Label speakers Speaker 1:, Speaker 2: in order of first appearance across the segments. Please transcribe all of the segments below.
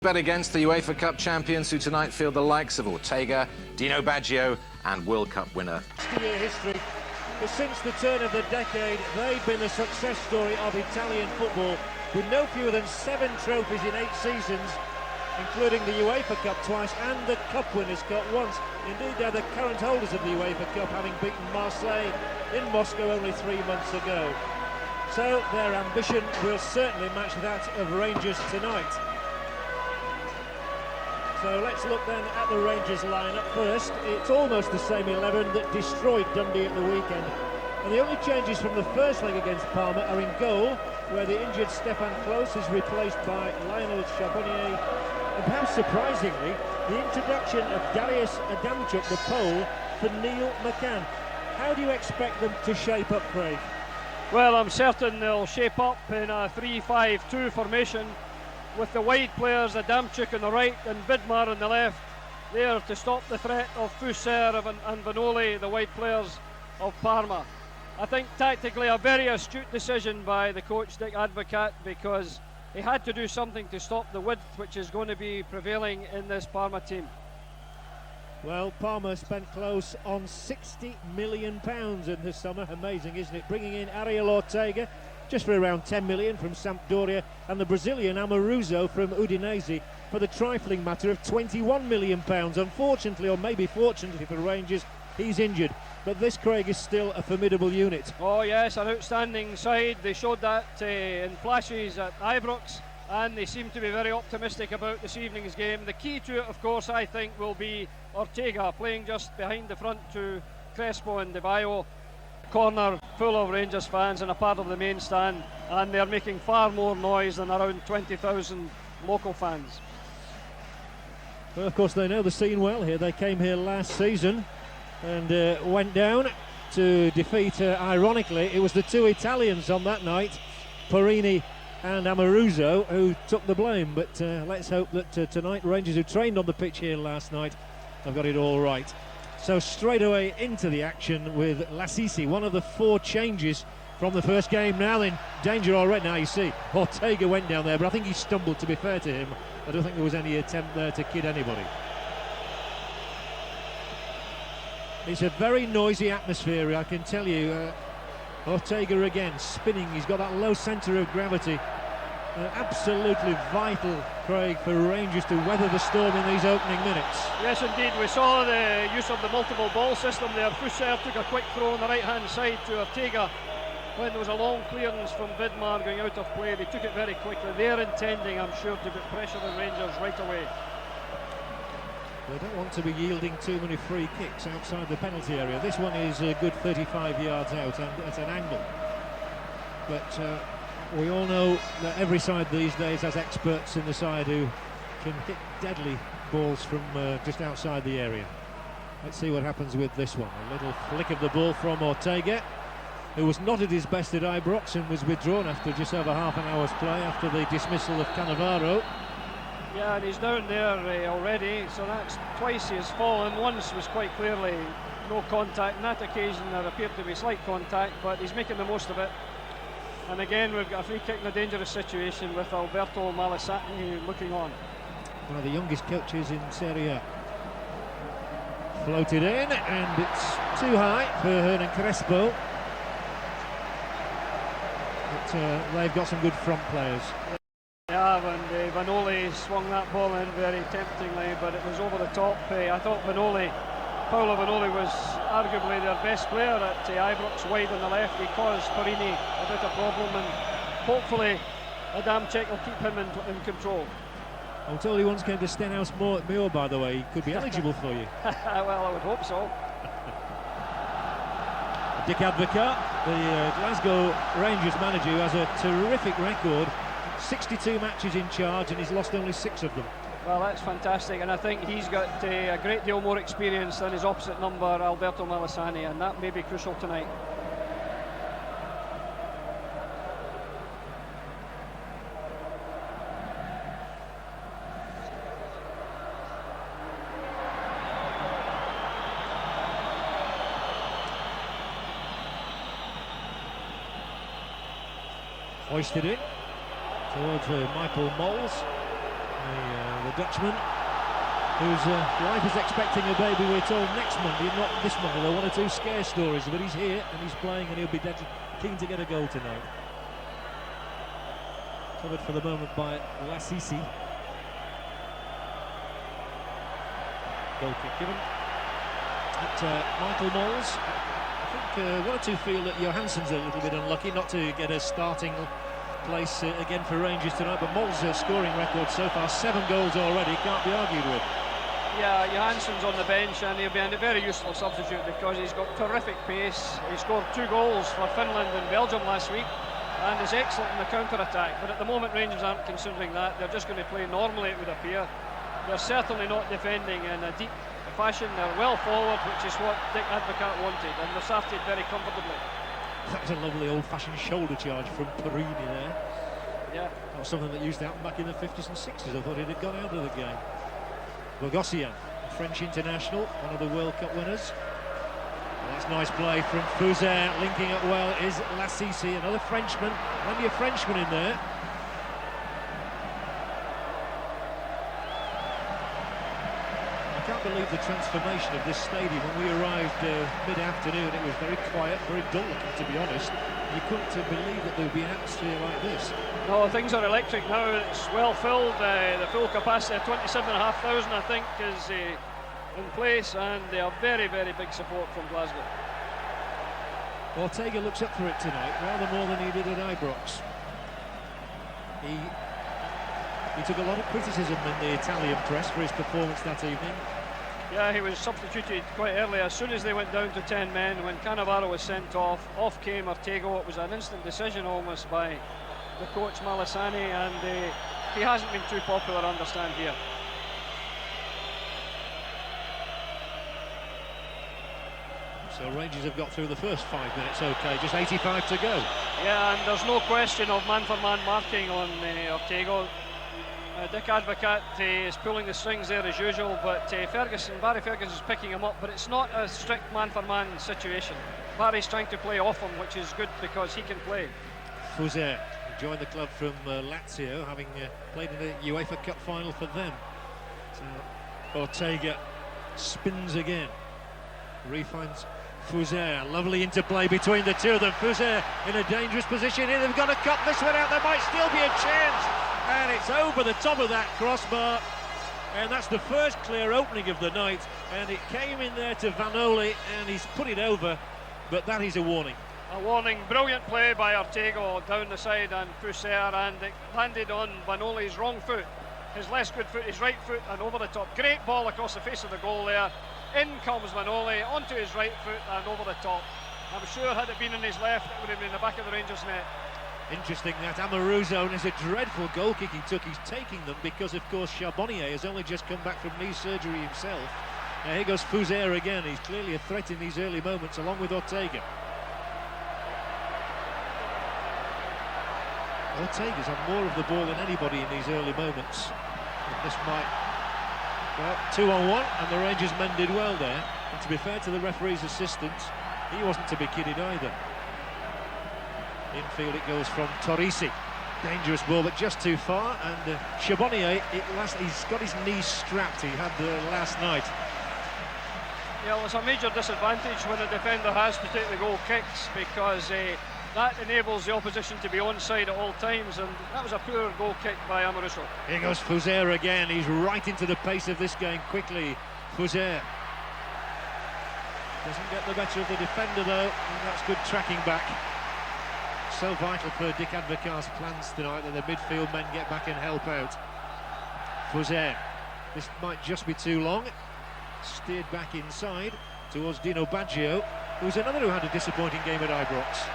Speaker 1: Bet against the UEFA Cup champions who tonight field the likes of Ortega, Dino Baggio and World Cup winner.
Speaker 2: 60-year history, but since the turn of the decade, they've been the success story of Italian football, with no fewer than 7 trophies in 8 seasons, including the UEFA Cup twice and the Cup Winners' Cup once. Indeed, they're the current holders of the UEFA Cup, having beaten Marseille in Moscow only 3 months ago. So their ambition will certainly match that of Rangers tonight. So let's look then at the Rangers lineup first. It's almost the same 11 that destroyed Dundee at the weekend. And the only changes from the first leg against Parma are in goal, where the injured Stefan Klose is replaced by Lionel Charbonnier. And perhaps surprisingly, the introduction of Darius Adamchuk, the Pole, for Neil McCann. How do you expect them to shape up, Craig?
Speaker 3: Well, I'm certain they'll shape up in a 3-5-2 formation, with the wide players, Adamchuk on the right and Vidmar on the left, there to stop the threat of Fusser and Vanoli, the wide players of Parma. I think tactically a very astute decision by the coach Dick Advocat, because he had to do something to stop the width which is going to be prevailing in this Parma team.
Speaker 2: Well, Parma spent close on £60 million in the summer. Amazing, isn't it? Bringing in Ariel Ortega just for around 10 million from Sampdoria, and the Brazilian Amoruso from Udinese for the trifling matter of £21 million. Unfortunately, or maybe fortunately for Rangers, he's injured. But this, Craig, is still a formidable unit.
Speaker 3: Oh yes, an outstanding side. They showed that in flashes at Ibrox, and they seem to be very optimistic about this evening's game. The key to it, of course, I think will be Ortega playing just behind the front to Crespo and De Baio. Corner full of Rangers fans and a part of the main stand, and they're making far more noise than around 20,000 local fans.
Speaker 2: Well, of course, they know the scene well here. They came here last season and went down to defeat, ironically, it was the 2 Italians on that night, Porini and Amoruso, who took the blame. But let's hope that tonight, Rangers, who trained on the pitch here last night, have got it all right. So straight away into the action with Lassisi, one of the 4 changes from the first game. Now in danger already. Now you see Ortega went down there, but I think he stumbled, to be fair to him. I don't think there was any attempt there to kid anybody. It's a very noisy atmosphere, I can tell you. Ortega again spinning, he's got that low centre of gravity. Absolutely vital, Craig, for Rangers to weather the storm in these opening minutes.
Speaker 3: Yes, indeed. We saw the use of the multiple ball system there. Fusser took a quick throw on the right-hand side to Ortega when there was a long clearance from Vidmar going out of play. They took it very quickly. They're intending, I'm sure, to put pressure on Rangers right away.
Speaker 2: They don't want to be yielding too many free kicks outside the penalty area. This one is a good 35 yards out and at an angle. But we all know that every side these days has experts in the side who can hit deadly balls from just outside the area. Let's see what happens with this one. A little flick of the ball from Ortega, who was not at his best at Ibrox and was withdrawn after just over half an hour's play after the dismissal of Cannavaro.
Speaker 3: Yeah, and he's down there already, so that's twice he has fallen. Once was quite clearly no contact. On that occasion there appeared to be slight contact, but he's making the most of it. And again, we've got a free kick in a dangerous situation with Alberto Malasani looking on.
Speaker 2: One of the youngest coaches in Serie A. Floated in, and it's too high for Hernan Crespo. But they've got some good front players.
Speaker 3: Yeah, and Vanoli swung that ball in very temptingly, but it was over the top. I thought Paolo Vanoli was arguably their best player at Ibrox, wide on the left. He caused Porini a bit of problem, and hopefully Adamchuk will keep him in control.
Speaker 2: I'm told he once came to Stenhouse Muir, by the way. He could be eligible for you.
Speaker 3: Well, I would hope so.
Speaker 2: Dick Advocat, the Glasgow Rangers manager, who has a terrific record, 62 matches in charge, and he's lost only 6 of them.
Speaker 3: Well, that's fantastic, and I think he's got a great deal more experience than his opposite number, Alberto Malasani, and that may be crucial tonight.
Speaker 2: Hoisted in towards Michael Moles. The Dutchman, whose wife is expecting a baby, we're told, next Monday, not this Monday. There are one or two scare stories, but he's here and he's playing, and he'll be keen to get a goal tonight. Covered for the moment by Lassisi. Goal kick given at Michael Moles. I think one or two feel that Johansson's a little bit unlucky not to get a starting place again for Rangers tonight, but Moles' scoring record so far, 7 goals already, can't be argued with.
Speaker 3: Yeah, Johansson's on the bench and he'll be a very useful substitute because he's got terrific pace. He scored 2 goals for Finland and Belgium last week and is excellent in the counter-attack, but at the moment Rangers aren't considering that. They're just going to play normally, it would appear. They're certainly not defending in a deep fashion. They're well forward, which is what Dick Advocaat wanted, and they're started very comfortably.
Speaker 2: That was a lovely old-fashioned shoulder charge from Perini there.
Speaker 3: Yeah.
Speaker 2: That was something that used to happen back in the 50s and 60s. I thought it had gone out of the game. Bogosian, French international, one of the World Cup winners. Well, that's nice play from Fouzer. Linking up well is Lassisi, another Frenchman. Plenty of Frenchmen in there. I can't believe the transformation of this stadium. When we arrived mid-afternoon, it was very quiet, very dull looking, to be honest. You couldn't believe that there would be an atmosphere like this.
Speaker 3: No, things are electric now. It's well filled. The full capacity of 27,500, I think, is in place, and they are very, very big support from Glasgow.
Speaker 2: Ortega looks up for it tonight, rather more than he did at Ibrox. He took a lot of criticism in the Italian press for his performance that evening.
Speaker 3: Yeah, he was substituted quite early. As soon as they went down to 10 men, when Cannavaro was sent off came Ortega. It was an instant decision almost by the coach Malasani, and he hasn't been too popular, I understand, here.
Speaker 2: So Rangers have got through the first 5 minutes okay, just 85 to go.
Speaker 3: Yeah, and there's no question of man-for-man marking on Ortega. Dick Advocaat is pulling the strings there as usual, but Barry Ferguson is picking him up, but it's not a strict man-for-man situation. Barry's trying to play off him, which is good because he can play.
Speaker 2: Fouzer joined the club from Lazio, having played in the UEFA Cup final for them. So Ortega spins again, refinds Fouzer. Lovely interplay between the two of them. Fouzer in a dangerous position here. They've got to cut this one out. There might still be a chance. And it's over the top of that crossbar. And that's the first clear opening of the night. And it came in there to Vanoli, and he's put it over. But that is a warning.
Speaker 3: A warning. Brilliant play by Ortega down the side and Fouzer, and it landed on Vanoli's wrong foot. His less good foot, his right foot, and over the top. Great ball across the face of the goal there. In comes Vanoli, onto his right foot and over the top. I'm sure had it been in his left, it would have been in the back of the Rangers net.
Speaker 2: Interesting that Amoruso, and it's a dreadful goal kick he took. He's taking them because, of course, Charbonnier has only just come back from knee surgery himself. Now here goes Fouzer again. He's clearly a threat in these early moments, along with Ortega. Ortega's had more of the ball than anybody in these early moments. And this might... Well, 2-on-1, and the Rangers men did well there. And to be fair to the referee's assistant, he wasn't to be kidded either. Infield it goes from Torrisi. Dangerous ball, but just too far. And Charbonnier, he's got his knees strapped. He had last night.
Speaker 3: Yeah, well, it's a major disadvantage when a defender has to take the goal kicks, because that enables the opposition to be onside at all times, and that was a poor goal kick by Amoruso.
Speaker 2: Here goes Fouzer again. He's right into the pace of this game quickly. Fouzer doesn't get the better of the defender though, and that's good tracking back. So vital for Dick Advocaat's plans tonight that the midfield men get back and help out. Fouzer, this might just be too long. Steered back inside towards Dino Baggio, who's another who had a disappointing game at Ibrox.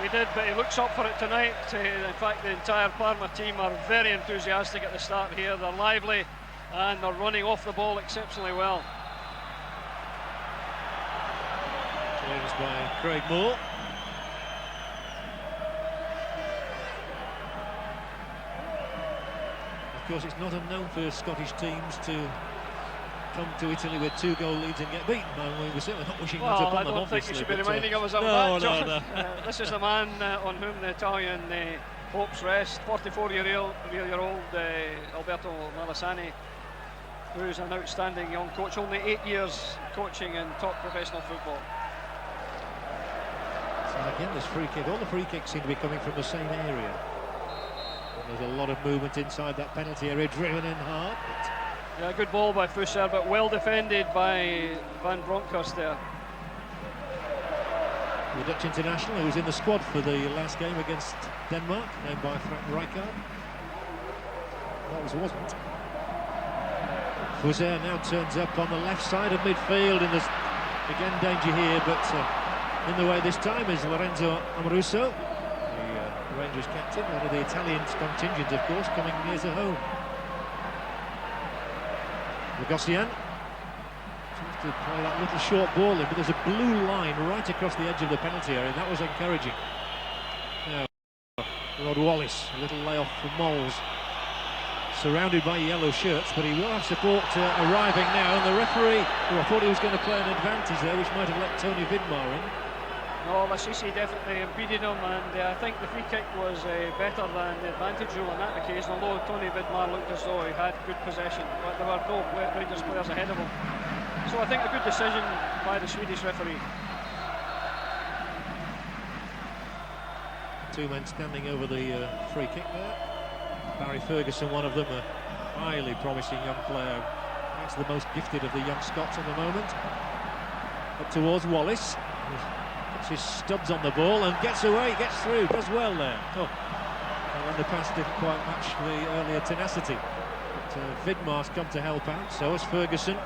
Speaker 3: He did, but he looks up for it tonight. In fact, the entire Parma team are very enthusiastic at the start here. They're lively and they're running off the ball exceptionally well.
Speaker 2: Clearance by Craig Moore. Of course, it's not unknown for Scottish teams to come to Italy with 2-goal leads and get beaten. And we're certainly not wishing that upon them, obviously.
Speaker 3: I don't think you should be reminding us of
Speaker 2: that,
Speaker 3: John.
Speaker 2: No.
Speaker 3: This is the man on whom the Italian hopes rest. 44-year-old Alberto Malassani, who's an outstanding young coach, only 8 years coaching in top professional football.
Speaker 2: So again, this free kick, all the free kicks seem to be coming from the same area. And there's a lot of movement inside that penalty area, driven in hard.
Speaker 3: Yeah, good ball by Fusser, but well defended by Van Bronckhorst there.
Speaker 2: The Dutch international who was in the squad for the last game against Denmark, named by Frank Rijkaard. That wasn't. Fusser now turns up on the left side of midfield, and there's again danger here, but in the way this time is Lorenzo Amoruso, the Rangers captain, one of the Italian contingent, of course, coming near to home. Lagosian tries to play that little short ball in, but there's a blue line right across the edge of the penalty area, and that was encouraging. Now, Rod Wallace, a little layoff for Moles, surrounded by yellow shirts, but he will have support arriving now, and the referee, I thought he was going to play an advantage there, which might have let Tony Vidmar in.
Speaker 3: No, Lassisi definitely impeded him, and I think the free kick was better than the advantage rule on that occasion, although Tony Vidmar looked as though he had good possession, but there were no Rangers players ahead of him. So I think a good decision by the Swedish referee.
Speaker 2: Two men standing over the free kick there. Barry Ferguson, one of them, a highly promising young player. Perhaps the most gifted of the young Scots at the moment. Up towards Wallace. Puts his studs on the ball and gets away, gets through, does well there. Oh, and then the pass didn't quite match the earlier tenacity. But Vidmar's come to help out, so has Ferguson.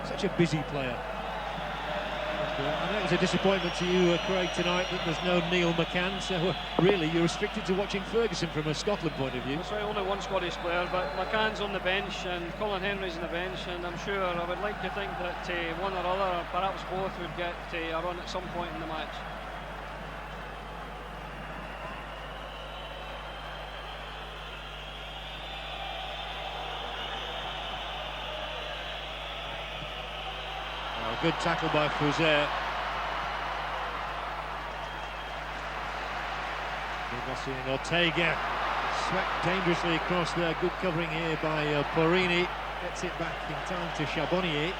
Speaker 2: Such a busy player. I know it was a disappointment to you, Craig, tonight that there's no Neil McCann, so really you're restricted to watching Ferguson from a Scotland point of view.
Speaker 3: That's right, only one Scottish player, but McCann's on the bench and Colin Henry's on the bench, and I'm sure, I would like to think that one or other, or perhaps both, would get a run at some point in the match.
Speaker 2: Good tackle by Fusser. Ortega swept dangerously across there. Good covering here by Porini. Gets it back in time to Charbonnier.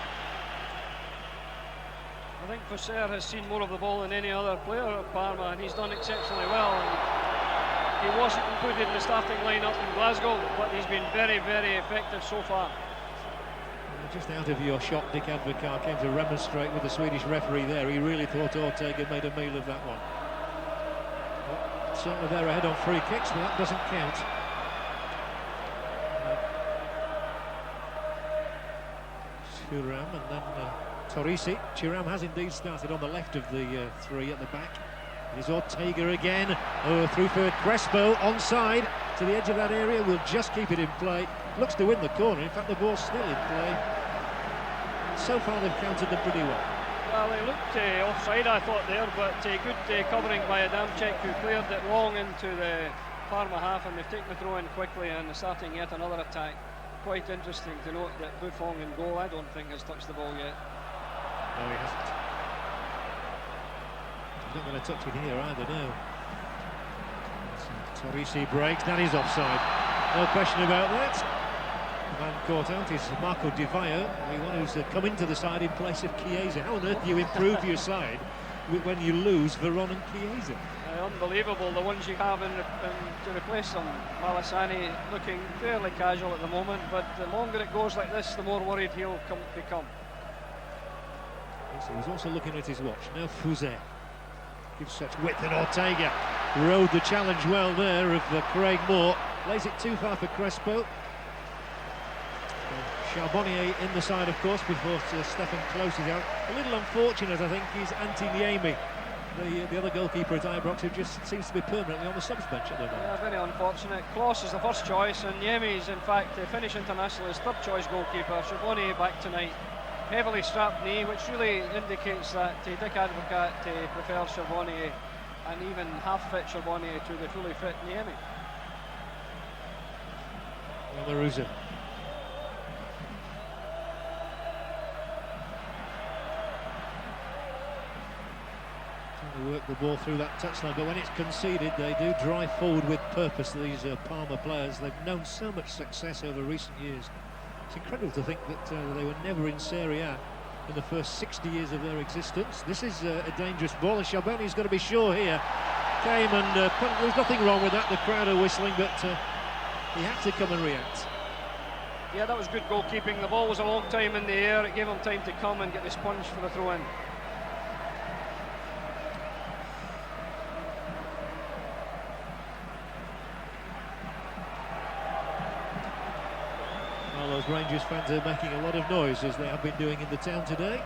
Speaker 3: I think Fusser has seen more of the ball than any other player at Parma, and he's done exceptionally well. And he wasn't included in the starting lineup in Glasgow, but he's been very, very effective so far.
Speaker 2: Just out of your shot, Dick Advocaat came to remonstrate with the Swedish referee there. He really thought Ortega made a meal of that one. Well, certainly they're ahead on free kicks, but that doesn't count. Thuram and then Torrisi. Thuram has indeed started on the left of the three at the back. Here's Ortega again. Oh, through for Crespo, onside to the edge of that area. Will just keep it in play. Looks to win the corner. In fact, the ball's still in play. So far, they've counted them pretty well.
Speaker 3: Well, they looked offside, I thought, there, but good covering by Adamczyk, who cleared it long into the Parma half, and they've taken the throw in quickly and starting yet another attack. Quite interesting to note that Buffon in goal, I don't think, has touched the ball yet.
Speaker 2: No, he hasn't. He's not going to touch it here either, no. So Torrisi breaks, that is offside. No question about that. The man caught out is Marco Di Vaio, the one who's come into the side in place of Chiesa. How on earth do you improve your side when you lose Veron and Chiesa?
Speaker 3: Unbelievable, the ones you have to replace them. Malassani looking fairly casual at the moment, but the longer it goes like this, the more worried he'll become.
Speaker 2: Yes, he was also looking at his watch. Now Fusser gives such width, and Ortega rode the challenge well there of Craig Moore. Lays it too far for Crespo. Charbonnier in the side, of course, before Stefan closes out. A little unfortunate, I think, is Antti Niemi, the other goalkeeper at Ibrox, who just seems to be permanently on the subs bench at the moment.
Speaker 3: Yeah, very unfortunate. Kloss is the first choice, and Niemi is, in fact, the Finnish international, his third choice goalkeeper. Charbonnier back tonight. Heavily strapped knee, which really indicates that Dick Advocaat prefers Charbonnier, and even half-fit Charbonnier to the fully fit Niemi.
Speaker 2: Amoruso. Trying to work the ball through that touchline, but when it's conceded, they do drive forward with purpose. These Parma players, they've known so much success over recent years. It's incredible to think that they were never in Serie A in the first 60 years of their existence. This is a dangerous ball, and Sciaboni's got to be sure here. Came and there was nothing wrong with that. The crowd are whistling, but he had to come and react.
Speaker 3: Yeah, that was good goalkeeping. The ball was a long time in the air. It gave him time to come and get the sponge for the throw-in.
Speaker 2: Well, those Rangers fans are making a lot of noise, as they have been doing in the town today.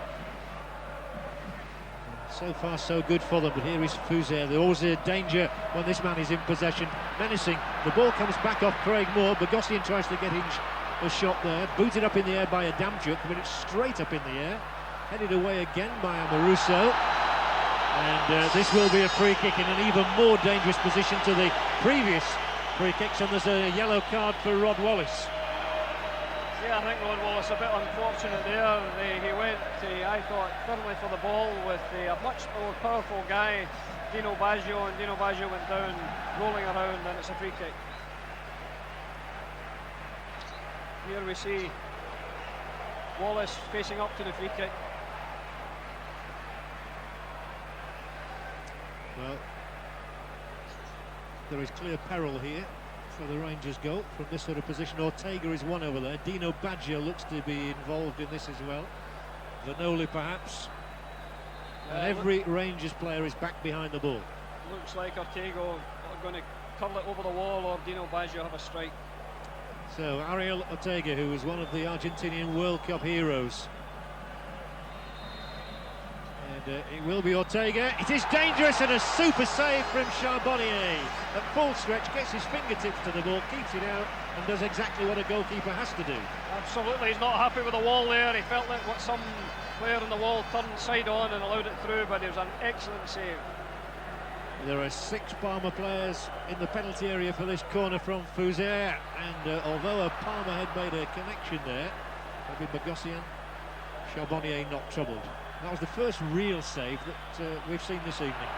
Speaker 2: So far, so good for them, but here is Fuser. There's always a danger when this man is in possession, menacing. The ball comes back off Craig Moore. Bogossian tries to get in a shot there, booted up in the air by Adamchuk, but it's straight up in the air, headed away again by Amoruso, and this will be a free kick in an even more dangerous position to the previous free kicks, and there's a yellow card for Rod Wallace.
Speaker 3: Yeah, I think Rod Wallace a bit unfortunate there. He went, I thought, firmly for the ball with a much more powerful guy, Dino Baggio, and Dino Baggio went down, rolling around, and it's a free kick. Here we see Wallace facing up to the free kick.
Speaker 2: Well, there is clear peril here for the Rangers goal from this sort of position. Ortega is one over there. Dino Baggio looks to be involved in this as well. Vanoli perhaps. And every Rangers player is back behind the ball.
Speaker 3: Looks like Ortega are going to curl it over the wall, or Dino Baggio have a strike.
Speaker 2: So Ariel Ortega, who was one of the Argentinian World Cup heroes. And it will be Ortega. It is dangerous, and a super save from Charbonnier. At full stretch, gets his fingertips to the ball, keeps it out, and does exactly what a goalkeeper has to do.
Speaker 3: Absolutely, he's not happy with the wall there. He felt like what some player on the wall turned side on and allowed it through, but it was an excellent save.
Speaker 2: There are 6 Parma players in the penalty area for this corner from Fuser, and although a Parma had made a connection there, maybe Bogossian, Charbonnier not troubled. That was the first real save that we've seen this evening.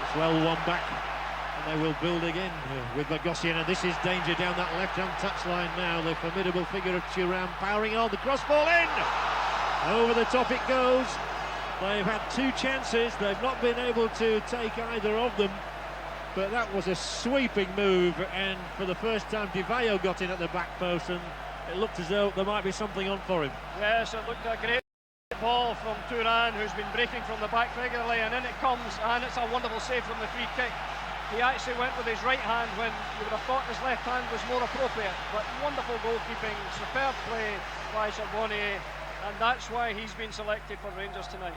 Speaker 2: It's well won back, and they will build again with Bogossian, and this is danger down that left-hand touchline now. The formidable figure of Thuram powering on, the cross ball in! Over the top it goes. They've had 2 chances, they've not been able to take either of them, but that was a sweeping move, and for the first time Di Vaio got in at the back post, and it looked as though there might be something on for him.
Speaker 3: Yes, it looked a great ball from Thuram, who's been breaking from the back regularly, and in it comes, and it's a wonderful save from the free kick. He actually went with his right hand when you would have thought his left hand was more appropriate, but wonderful goalkeeping, superb play by Charbonnier, and that's why he's been selected for Rangers tonight.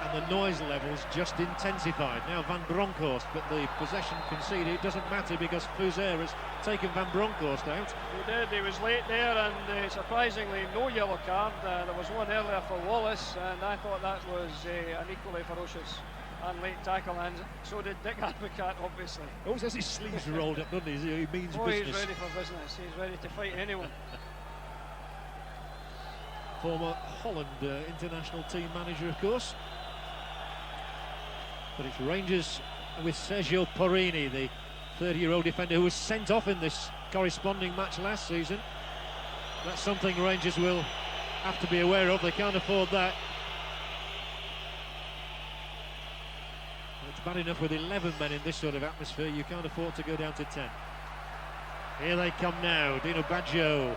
Speaker 2: And the noise levels just intensified. Now Van Bronckhorst, but the possession conceded. It doesn't matter because Fuser has taken Van Bronckhorst out.
Speaker 3: He did, he was late there, and surprisingly no yellow card. There was one earlier for Wallace, and I thought that was an equally ferocious and late tackle, and so did Dick Advocat, obviously.
Speaker 2: Always has his sleeves rolled up, doesn't he? He means business.
Speaker 3: He's ready for business. He's ready to fight anyone.
Speaker 2: Former Holland international team manager, of course. But it's Rangers with Sergio Porrini, the 30-year-old defender who was sent off in this corresponding match last season. That's something Rangers will have to be aware of. They can't afford that. It's bad enough with 11 men in this sort of atmosphere. You can't afford to go down to 10. Here they come now. Dino Baggio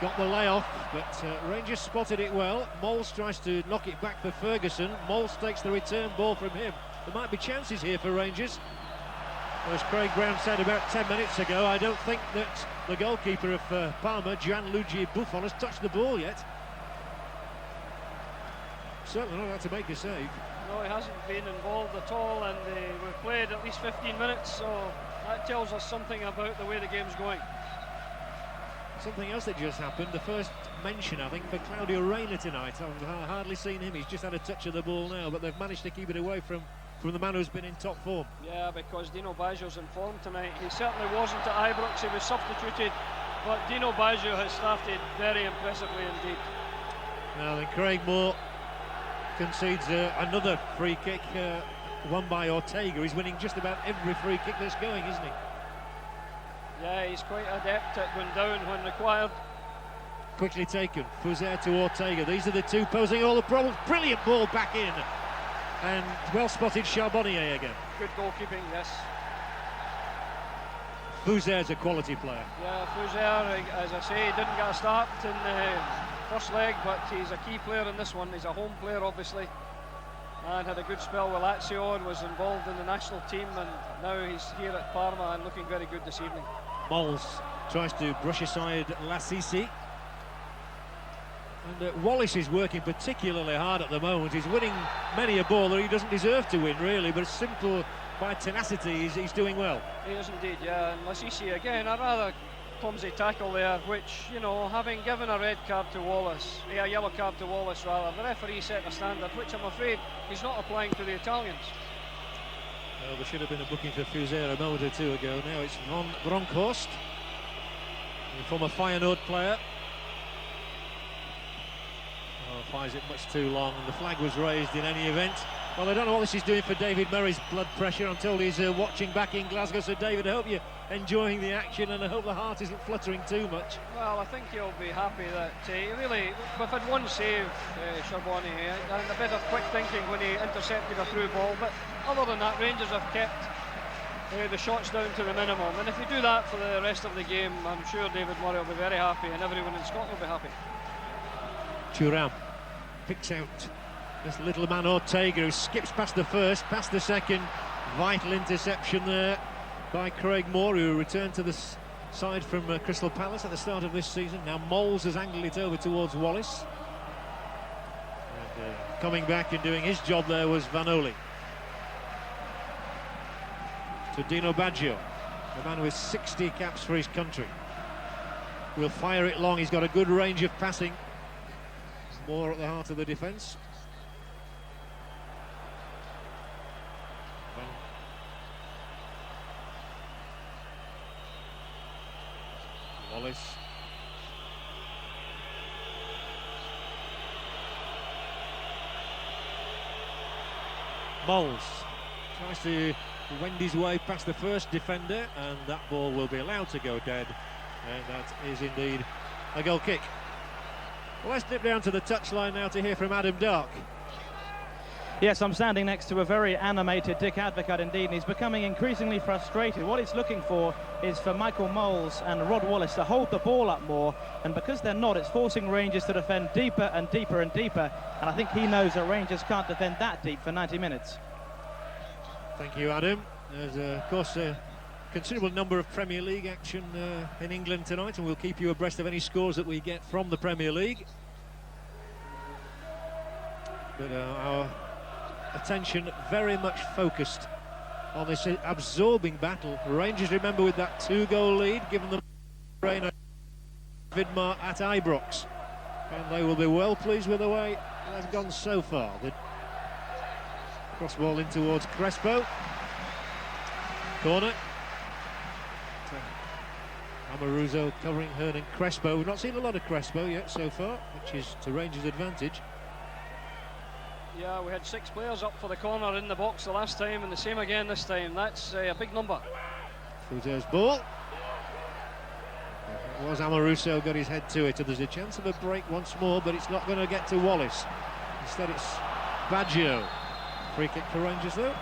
Speaker 2: got the layoff, but Rangers spotted it well. Moles tries to knock it back for Ferguson. Moles takes the return ball from him. There might be chances here for Rangers. As Craig Brown said about 10 minutes ago, I don't think that the goalkeeper of Parma, Gianluigi Buffon, has touched the ball yet. Certainly not had to make a save.
Speaker 3: No, he hasn't been involved at all, and we've played at least 15 minutes, so that tells us something about the way the game's going.
Speaker 2: Something else that just happened, the first mention, I think, for Claudio Reyna tonight. I've hardly seen him. He's just had a touch of the ball now, but they've managed to keep it away from the man who's been in top form. Yeah,
Speaker 3: because Dino Baggio's in form tonight. He certainly wasn't at Ibrox. He was substituted, but Dino Baggio has started very impressively indeed.
Speaker 2: Now then, Craig Moore concedes another free kick, won by Ortega. He's winning just about every free kick that's going, isn't he?
Speaker 3: Yeah, he's quite adept at going down when required.
Speaker 2: Quickly taken, Fuser to Ortega. These are the two posing all the problems. Brilliant ball back in. And well spotted Charbonnier again.
Speaker 3: Good goalkeeping, yes.
Speaker 2: Fuser's a quality player.
Speaker 3: Yeah, Fuser, as I say, didn't get a start in the first leg, but he's a key player in this one. He's a home player, obviously, and had a good spell with Lazio and was involved in the national team, and now he's here at Parma and looking very good this evening.
Speaker 2: Moles tries to brush aside Lassisi. And Wallace is working particularly hard at the moment. He's winning many a ball that he doesn't deserve to win, really, but simple by tenacity, he's doing well. He
Speaker 3: is indeed, yeah. And Lassisi, again, a rather clumsy tackle there, which, you know, having given a red card to Wallace, a yellow card to Wallace, rather, the referee set a standard, which I'm afraid he's not applying to the Italians.
Speaker 2: Well, there should have been a booking for Fuser a moment or two ago. Now it's Von Bronckhorst, the former Feyenoord player. Finds it much too long, and the flag was raised in any event. Well, I don't know what this is doing for David Murray's blood pressure. I'm told he's watching back in Glasgow. So, David, I hope you're enjoying the action, and I hope the heart isn't fluttering too much.
Speaker 3: Well, I think he'll be happy that we've had one save, Charbonnier, and a bit of quick thinking when he intercepted a through ball. But other than that, Rangers have kept the shots down to the minimum. And if you do that for the rest of the game, I'm sure David Murray will be very happy, and everyone in Scotland will be happy.
Speaker 2: Thuram picks out this little man Ortega, who skips past the first, past the second. Vital interception there by Craig Moore, who returned to the side from Crystal Palace at the start of this season. Now Moles has angled it over towards Wallace. And coming back and doing his job there was Vanoli. To Dino Baggio, a man with 60 caps for his country. Will fire it long, he's got a good range of passing. More at the heart of the defence. Wallace. Moles tries to wend his way past the first defender, and that ball will be allowed to go dead, and that is indeed a goal kick. Well, let's dip down to the touchline now to hear from Adam Dark.
Speaker 4: Yes, I'm standing next to a very animated Dick Advocaat indeed, and he's becoming increasingly frustrated. What he's looking for is for Michael Moles and Rod Wallace to hold the ball up more, and because they're not, it's forcing Rangers to defend deeper and deeper and deeper, and I think he knows that Rangers can't defend that deep for 90 minutes.
Speaker 2: Thank you, Adam. There's, of course, a considerable number of Premier League action in England tonight, and we'll keep you abreast of any scores that we get from the Premier League. But our attention very much focused on this absorbing battle. Rangers, remember, with that 2-goal lead, given them rain at Vidmar at Ibrox, and they will be well pleased with the way it has gone so far. The cross ball in towards Crespo. Corner. Amoruso covering Hernan Crespo. We've not seen a lot of Crespo yet so far, which is to Rangers' advantage.
Speaker 3: Yeah, we had 6 players up for the corner in the box the last time, and the same again this time. That's a big number.
Speaker 2: Fuser's ball. It was Amoruso, got his head to it, and there's a chance of a break once more, but it's not going to get to Wallace. Instead it's Baggio. Free kick for Rangers though.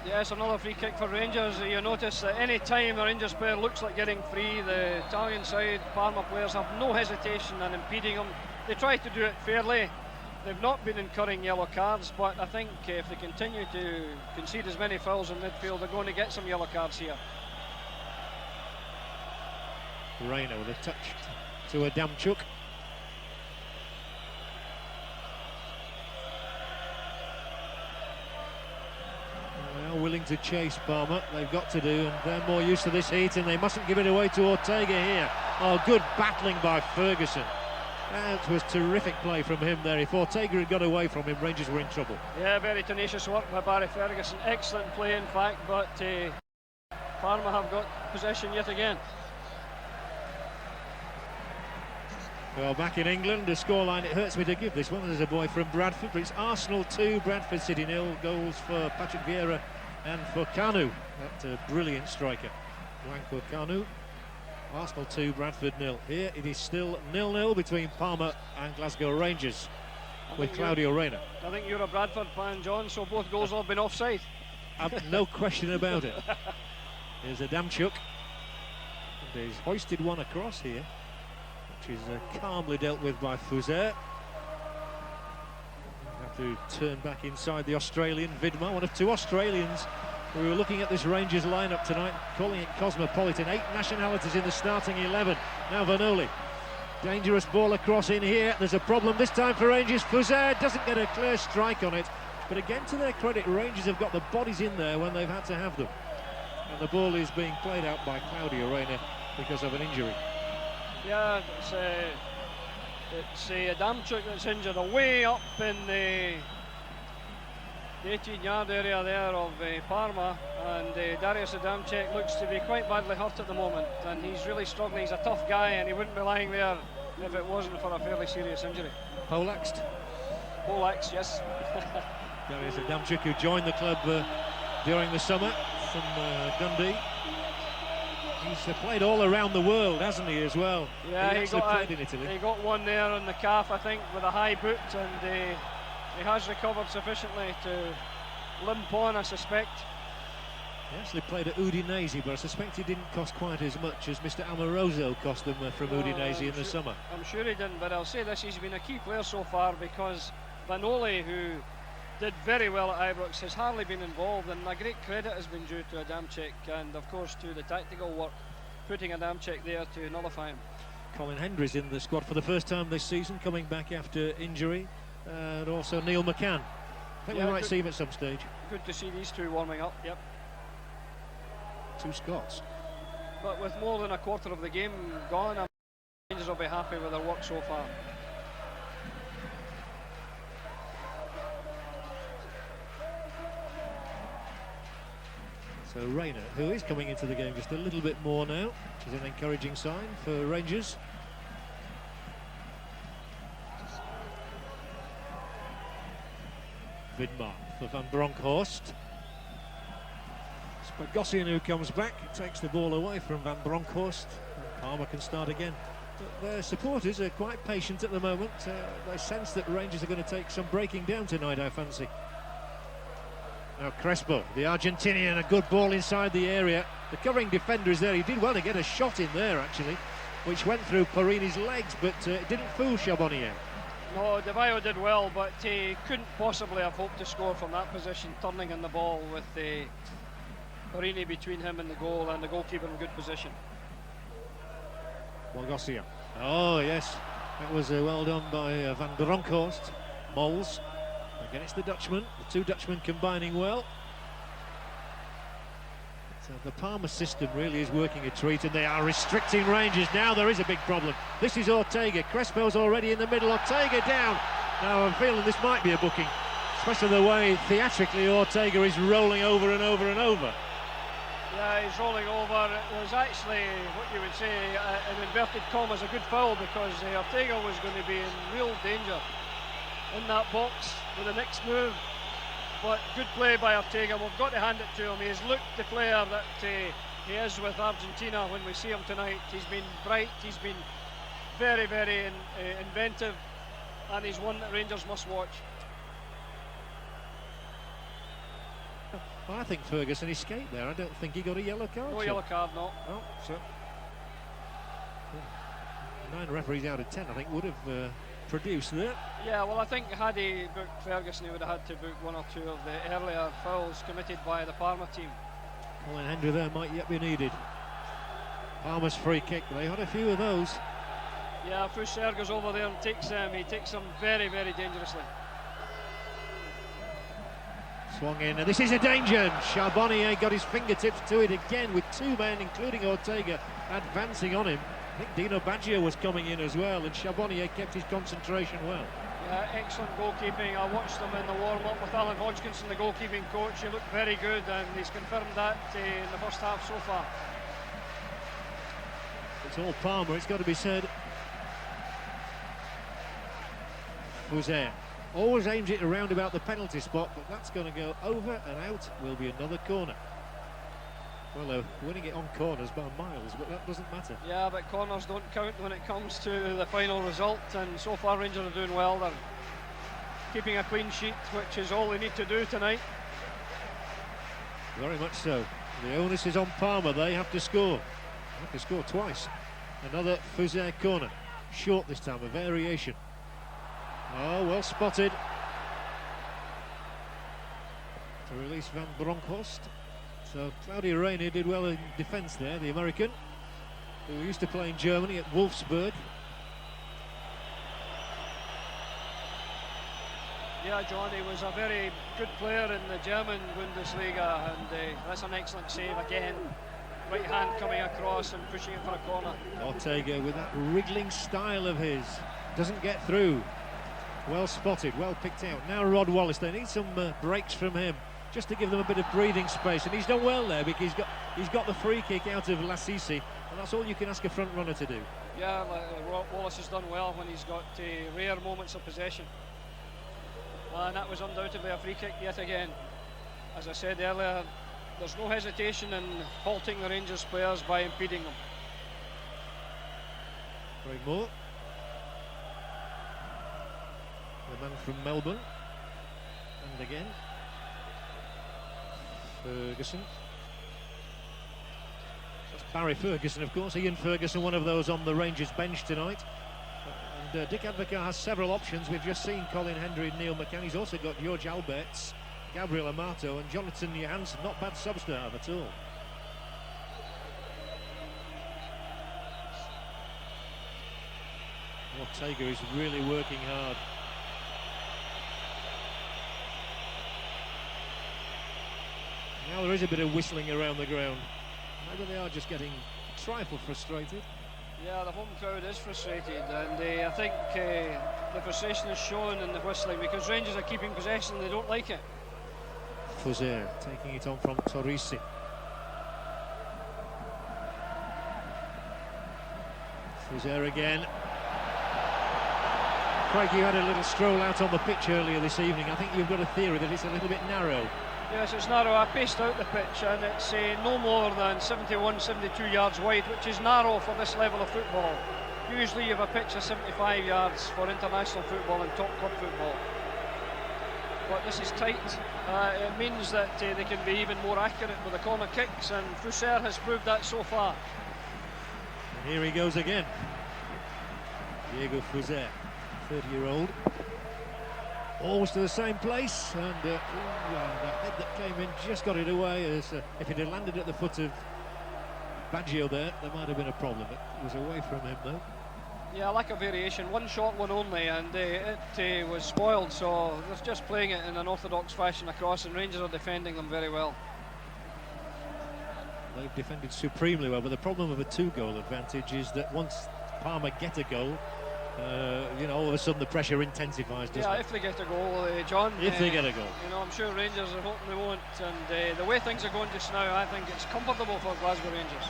Speaker 3: Yes, another free kick for Rangers. You notice that any time a Rangers player looks like getting free, the Italian side, Parma players have no hesitation in impeding them. They try to do it fairly. They've not been incurring yellow cards, but I think if they continue to concede as many fouls in midfield, they're going to get some yellow cards here.
Speaker 2: Reina with a touch to Adamchuk. Willing to chase Parma, they've got to do, and they're more used to this heat, and they mustn't give it away to Ortega here. Oh, good battling by Ferguson. That was terrific play from him there. If Ortega had got away from him, Rangers were in trouble.
Speaker 3: Yeah, very tenacious work by Barry Ferguson. Excellent play, in fact, but Parma have got possession yet again.
Speaker 2: Well, back in England, the scoreline, it hurts me to give this one. There's a boy from Bradford, but it's Arsenal 2, Bradford City 0. Goals for Patrick Vieira and for Kanu, that brilliant striker. Wanko Kanu. Arsenal 2, Bradford 0. Here it is still 0-0 between Parma and Glasgow Rangers with Claudio Reyna.
Speaker 3: I think you're a Bradford fan, John, so both goals have been offside.
Speaker 2: No question about it. Here's Adamchuk. And he's hoisted one across here, which is calmly dealt with by Fuser. Have to turn back inside the Australian Vidmar, one of two Australians. We were looking at this Rangers lineup tonight, calling it cosmopolitan. 8 nationalities in the starting 11. Now Vanoli. Dangerous ball across in here. There's a problem this time for Rangers. Fuser doesn't get a clear strike on it. But again, to their credit, Rangers have got the bodies in there when they've had to have them. And the ball is being played out by Claudio Reyna because of an injury.
Speaker 3: Yeah, it's Adamchuk that's injured, away up in the 18-yard area there of Parma, and Darius Adamchuk looks to be quite badly hurt at the moment, and he's really struggling. He's a tough guy, and he wouldn't be lying there if it wasn't for a fairly serious injury.
Speaker 2: Polaxed,
Speaker 3: yes.
Speaker 2: Darius Adamchuk, who joined the club during the summer from Dundee. He's played all around the world, hasn't he, as well?
Speaker 3: Yeah,
Speaker 2: he played in Italy.
Speaker 3: He got one there on the calf, I think, with a high boot, and he has recovered sufficiently to limp on, I suspect.
Speaker 2: He actually played at Udinese, but I suspect he didn't cost quite as much as Mr. Amoroso cost them from Udinese in the summer.
Speaker 3: I'm sure he didn't, but I'll say this, he's been a key player so far, because Vanoli, who did very well at Ibrox, has hardly been involved, and a great credit has been due to Adamchuk, and of course to the tactical work, putting Adamchuk there to nullify him.
Speaker 2: Colin Hendry's in the squad for the first time this season, coming back after injury, and also Neil McCann. I think we might see him at some stage.
Speaker 3: Good to see these two warming up, yep.
Speaker 2: Two Scots.
Speaker 3: But with more than a quarter of the game gone, I'm sure Rangers will be happy with their work so far.
Speaker 2: So Reyna, who is coming into the game just a little bit more now, which is an encouraging sign for Rangers. Vidmar for Van Bronckhorst. Spagossian, who comes back, takes the ball away from Van Bronckhorst. Parma can start again. But their supporters are quite patient at the moment. They sense that Rangers are going to take some breaking down tonight, I fancy. Now Crespo, the Argentinian, a good ball inside the area. The covering defender is there. He did well to get a shot in there, actually, which went through Parini's legs, but it didn't fool Charbonnier.
Speaker 3: No, De Vaio did well, but he couldn't possibly have hoped to score from that position, turning in the ball with Parini between him and the goal, and the goalkeeper in good position.
Speaker 2: Bogosia. Oh, yes. That was well done by Van Bronckhorst. Mols. Again, it's the Dutchman. The two Dutchmen combining well. So the Parma system really is working a treat, and they are restricting Rangers. Now there is a big problem. This is Ortega. Crespo's already in the middle. Ortega down. Now I'm feeling this might be a booking, especially the way theatrically Ortega is rolling over and over and over.
Speaker 3: Yeah, he's rolling over. It was actually, what you would say, in inverted commas, a good foul, because Ortega was going to be in real danger in that box with the next move. But good play by Ortega. We've got to hand it to him. He has looked the player that he is with Argentina when we see him tonight. He's been bright, he's been very, very inventive, and he's one that Rangers must watch.
Speaker 2: Well, I think Ferguson escaped there. I don't think he got a yellow card.
Speaker 3: No yellow card, no.
Speaker 2: Oh, so 9 referees out of 10, I think, would have produced there.
Speaker 3: Yeah, well, I think had he booked Ferguson, he would have had to book 1 or 2 of the earlier fouls committed by the Parma team.
Speaker 2: Colin Hendry there might yet be needed. Parma's free kick, they had a few of those.
Speaker 3: Yeah, Fuser goes over there and takes them. He takes them very, very dangerously.
Speaker 2: Swung in, and this is a danger, and Charbonnier got his fingertips to it again with 2 men, including Ortega, advancing on him. I think Dino Baggio was coming in as well, and Charbonnier kept his concentration well.
Speaker 3: Yeah, excellent goalkeeping. I watched them in the warm-up with Alan Hodgkinson, the goalkeeping coach. He looked very good, and he's confirmed that in the first half so far.
Speaker 2: It's all Parma, it's got to be said. Fuser always aims it around about the penalty spot, but that's going to go over and out. Will be another corner. Well, they're winning it on corners by miles, but that doesn't matter.
Speaker 3: Yeah, but corners don't count when it comes to the final result, and so far Rangers are doing well. They're keeping a clean sheet, which is all they need to do tonight.
Speaker 2: Very much so. The onus is on Parma. They have to score. They have to score twice. Another Fuser corner. Short this time, a variation. Oh, well spotted. To release Van Bronckhorst. So Claudio Reyna did well in defence there, the American, who used to play in Germany at Wolfsburg.
Speaker 3: Yeah, John, he was a very good player in the German Bundesliga, and that's an excellent save again. Right hand coming across and pushing it for a corner.
Speaker 2: Ortega with that wriggling style of his. Doesn't get through. Well spotted, well picked out. Now Rod Wallace, they need some breaks from him, just to give them a bit of breathing space, and he's done well there because he's got the free kick out of Lassisi, and that's all you can ask a front runner to do.
Speaker 3: Yeah, Wallace has done well when he's got rare moments of possession, and that was undoubtedly a free kick yet again. As I said earlier, there's no hesitation in halting the Rangers players by impeding them.
Speaker 2: Craig Moore, the man from Melbourne, and again Ferguson. That's Barry Ferguson, of course. Ian Ferguson, one of those on the Rangers bench tonight. And Dick Advocaat has several options. We've just seen Colin Hendry and Neil McCann. He's also got George Alberts, Gabriel Amato, and Jonathan Johansson. Not bad subs to have at all. Ortega is really working hard. Now there is a bit of whistling around the ground. Maybe they are just getting a trifle frustrated.
Speaker 3: Yeah, the home crowd is frustrated, and I think the frustration is shown in the whistling because Rangers are keeping possession and they don't like it.
Speaker 2: Fuser taking it on from Torrisi. Fuser again. Craig, you had a little stroll out on the pitch earlier this evening. I think you've got a theory that it's a little bit narrow.
Speaker 3: Yes, it's narrow. I paced out the pitch, and it's no more than 71, 72 yards wide, which is narrow for this level of football. Usually you have a pitch of 75 yards for international football and top club football. But this is tight. It means that they can be even more accurate with the corner kicks, and Fuser has proved that so far.
Speaker 2: And here he goes again. Diego Fuser, 30-year-old. Always to the same place, and the head that came in just got it away. As if it had landed at the foot of Baggio there might have been a problem. It was away from him though.
Speaker 3: Yeah, lack of variation, one shot, one only, and it was spoiled, so they're just playing it in an orthodox fashion across, and Rangers are defending them very well.
Speaker 2: They've defended supremely well, but the problem of a 2-goal advantage is that once Parma get a goal, all of a sudden the pressure intensifies, doesn't it?
Speaker 3: Yeah, if they get a goal, John.
Speaker 2: If they get a goal.
Speaker 3: I'm sure Rangers are hoping they won't, and the way things are going just now, I think it's comfortable for Glasgow Rangers.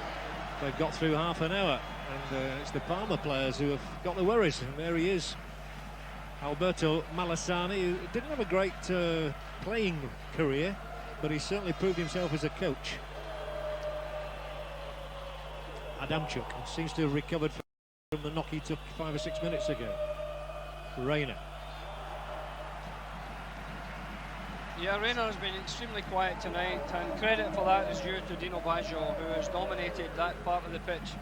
Speaker 2: They've got through half an hour, and it's the Parma players who have got the worries, and there he is. Alberto Malassani, who didn't have a great playing career, but he certainly proved himself as a coach. Adamchuk seems to have recovered from the knock he took 5 or 6 minutes ago. Reyna.
Speaker 3: Yeah, Reyna has been extremely quiet tonight, and credit for that is due to Dino Baggio, who has dominated that part of the pitch.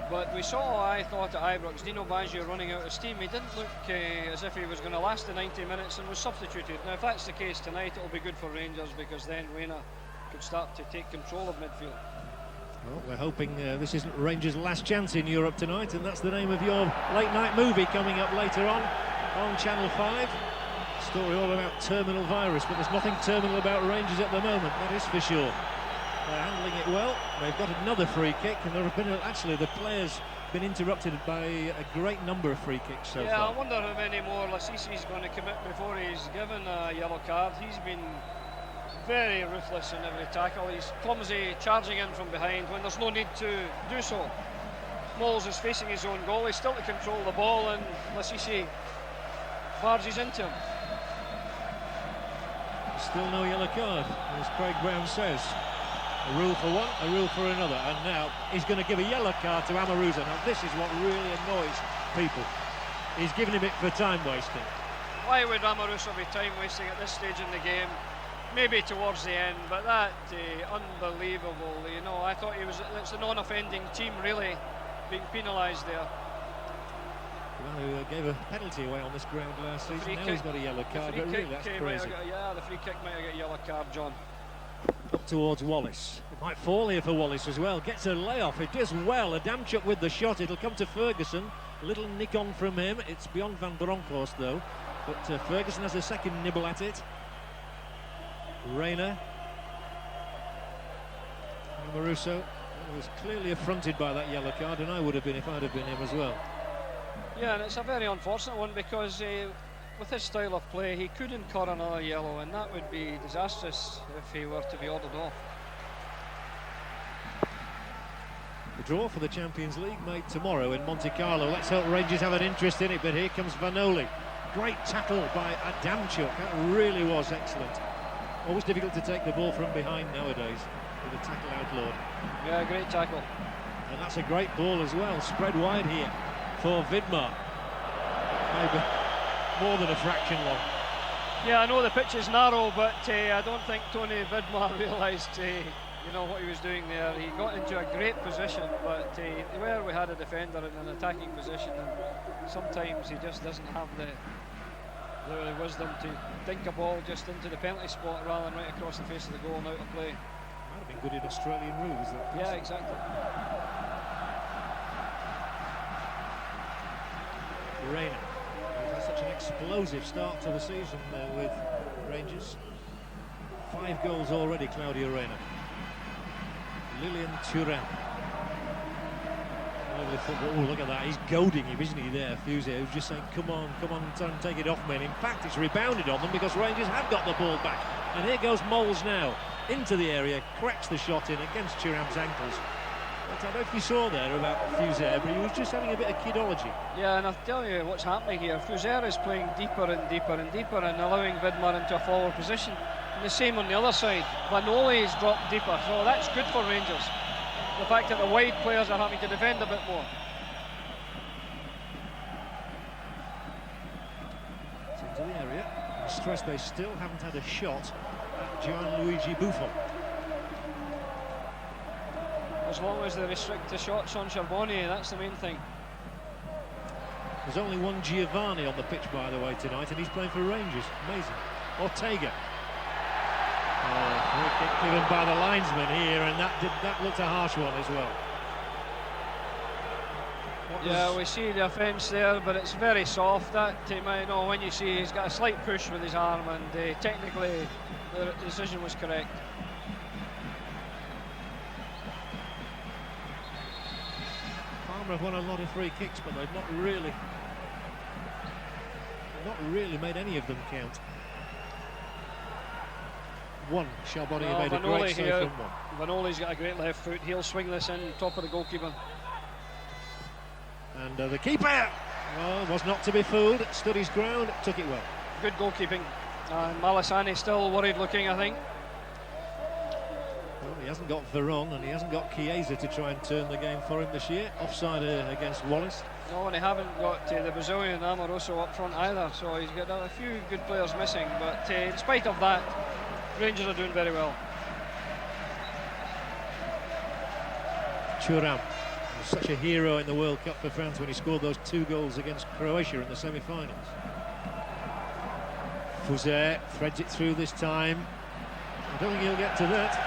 Speaker 3: But we saw, I thought, at Ibrox, Dino Baggio running out of steam. He didn't look as if he was going to last the 90 minutes and was substituted. Now, if that's the case tonight, it'll be good for Rangers, because then Reyna could start to take control of midfield.
Speaker 2: Well, we're hoping this isn't Rangers' last chance in Europe tonight, and that's the name of your late-night movie coming up later on Channel 5. Story all about terminal virus, but there's nothing terminal about Rangers at the moment, that is for sure. They're handling it well. They've got another free kick, and there have been actually the players been interrupted by a great number of free kicks so
Speaker 3: yeah,
Speaker 2: far.
Speaker 3: I wonder how many more Lassisi's going to commit before he's given a yellow card. He's been very ruthless in every tackle. He's clumsy, charging in from behind when there's no need to do so. Moles is facing his own goal. He's still to control the ball, and Lassisi barges into him.
Speaker 2: Still no yellow card, as Craig Brown says. A rule for one, a rule for another, and now he's going to give a yellow card to Amoruso. Now this is what really annoys people. He's giving him it for time wasting.
Speaker 3: Why would Amoruso be time wasting at this stage in the game? Maybe towards the end, but that unbelievable. You know, I thought it's a non-offending team really being penalised there.
Speaker 2: Well, he gave a penalty away on this ground last season. Now he's got a yellow card, but really that's crazy.
Speaker 3: The free kick might have got a yellow card, John.
Speaker 2: Up towards Wallace. It might fall here for Wallace as well. Gets a layoff. It does well. Adamchuk with the shot. It'll come to Ferguson. A little nick on from him. It's beyond Van Bronckhorst though. But Ferguson has a second nibble at it. Reina. Amoruso was clearly affronted by that yellow card, and I would have been if I'd have been him as well.
Speaker 3: Yeah, and it's a very unfortunate one because with his style of play, he could incur another yellow, and that would be disastrous if he were to be ordered off.
Speaker 2: The draw for the Champions League made tomorrow in Monte Carlo. Let's hope Rangers have an interest in it, but here comes Vanoli. Great tackle by Adamchuk. That really was excellent. Always difficult to take the ball from behind nowadays with a tackle outlawed.
Speaker 3: Yeah, great tackle.
Speaker 2: And that's a great ball as well, spread wide here for Vidmar. Maybe more than a fraction long.
Speaker 3: Yeah, I know the pitch is narrow, but I don't think Tony Vidmar realised you know what he was doing there. He got into a great position, but where we had a defender in an attacking position, and sometimes he just doesn't have the wisdom to dink a ball just into the penalty spot rather than right across the face of the goal and out of play.
Speaker 2: Might have been good in Australian rules.
Speaker 3: Yeah, exactly.
Speaker 2: Reina has had such an explosive start to the season with Rangers. 5 goals already, Claudio Reina. Lilian Thuram. Oh, look at that, he's goading him, isn't he, there, Fuse, who's just saying, come on, try and take it off me. And in fact, it's rebounded on them because Rangers have got the ball back. And here goes Moles now, into the area, cracks the shot in against Thuram's ankles. I don't know if you saw there about Fuser, but he was just having a bit of kidology.
Speaker 3: Yeah, and I'll tell you what's happening here. Fuser is playing deeper and deeper and deeper and allowing Vidmar into a forward position. And the same on the other side. Vanoli has dropped deeper, so that's good for Rangers. The fact that the wide players are having to defend a bit more.
Speaker 2: It's into the area. I stress they still haven't had a shot at Gianluigi Buffon.
Speaker 3: As long as they restrict the shots on Charbonnier, that's the main thing.
Speaker 2: There's only one Giovanni on the pitch, by the way, tonight, and he's playing for Rangers. Amazing. Ortega. Free kick given by the linesman here, and that looked a harsh one as well.
Speaker 3: Yeah, we see the offence there, but it's very soft. That you know, when you see he's got a slight push with his arm, and technically the decision was correct.
Speaker 2: Parma have won a lot of free kicks, but they've not really made any of them count. One, Charbonnier made a great save from one.
Speaker 3: Vanoli's got a great left foot. He'll swing this in top of the goalkeeper.
Speaker 2: And the keeper was not to be fooled. Stood his ground, took it well.
Speaker 3: Good goalkeeping. And Malasani still worried looking, I think.
Speaker 2: Well, he hasn't got Veron and he hasn't got Chiesa to try and turn the game for him this year. Offside against Wallace.
Speaker 3: No, and they haven't got the Brazilian Amoruso up front either. So he's got a few good players missing. But in spite of that, Rangers are doing very well.
Speaker 2: Thuram was such a hero in the World Cup for France when he scored those 2 goals against Croatia in the semi-finals. Fuser threads it through this time. I don't think he'll get to that.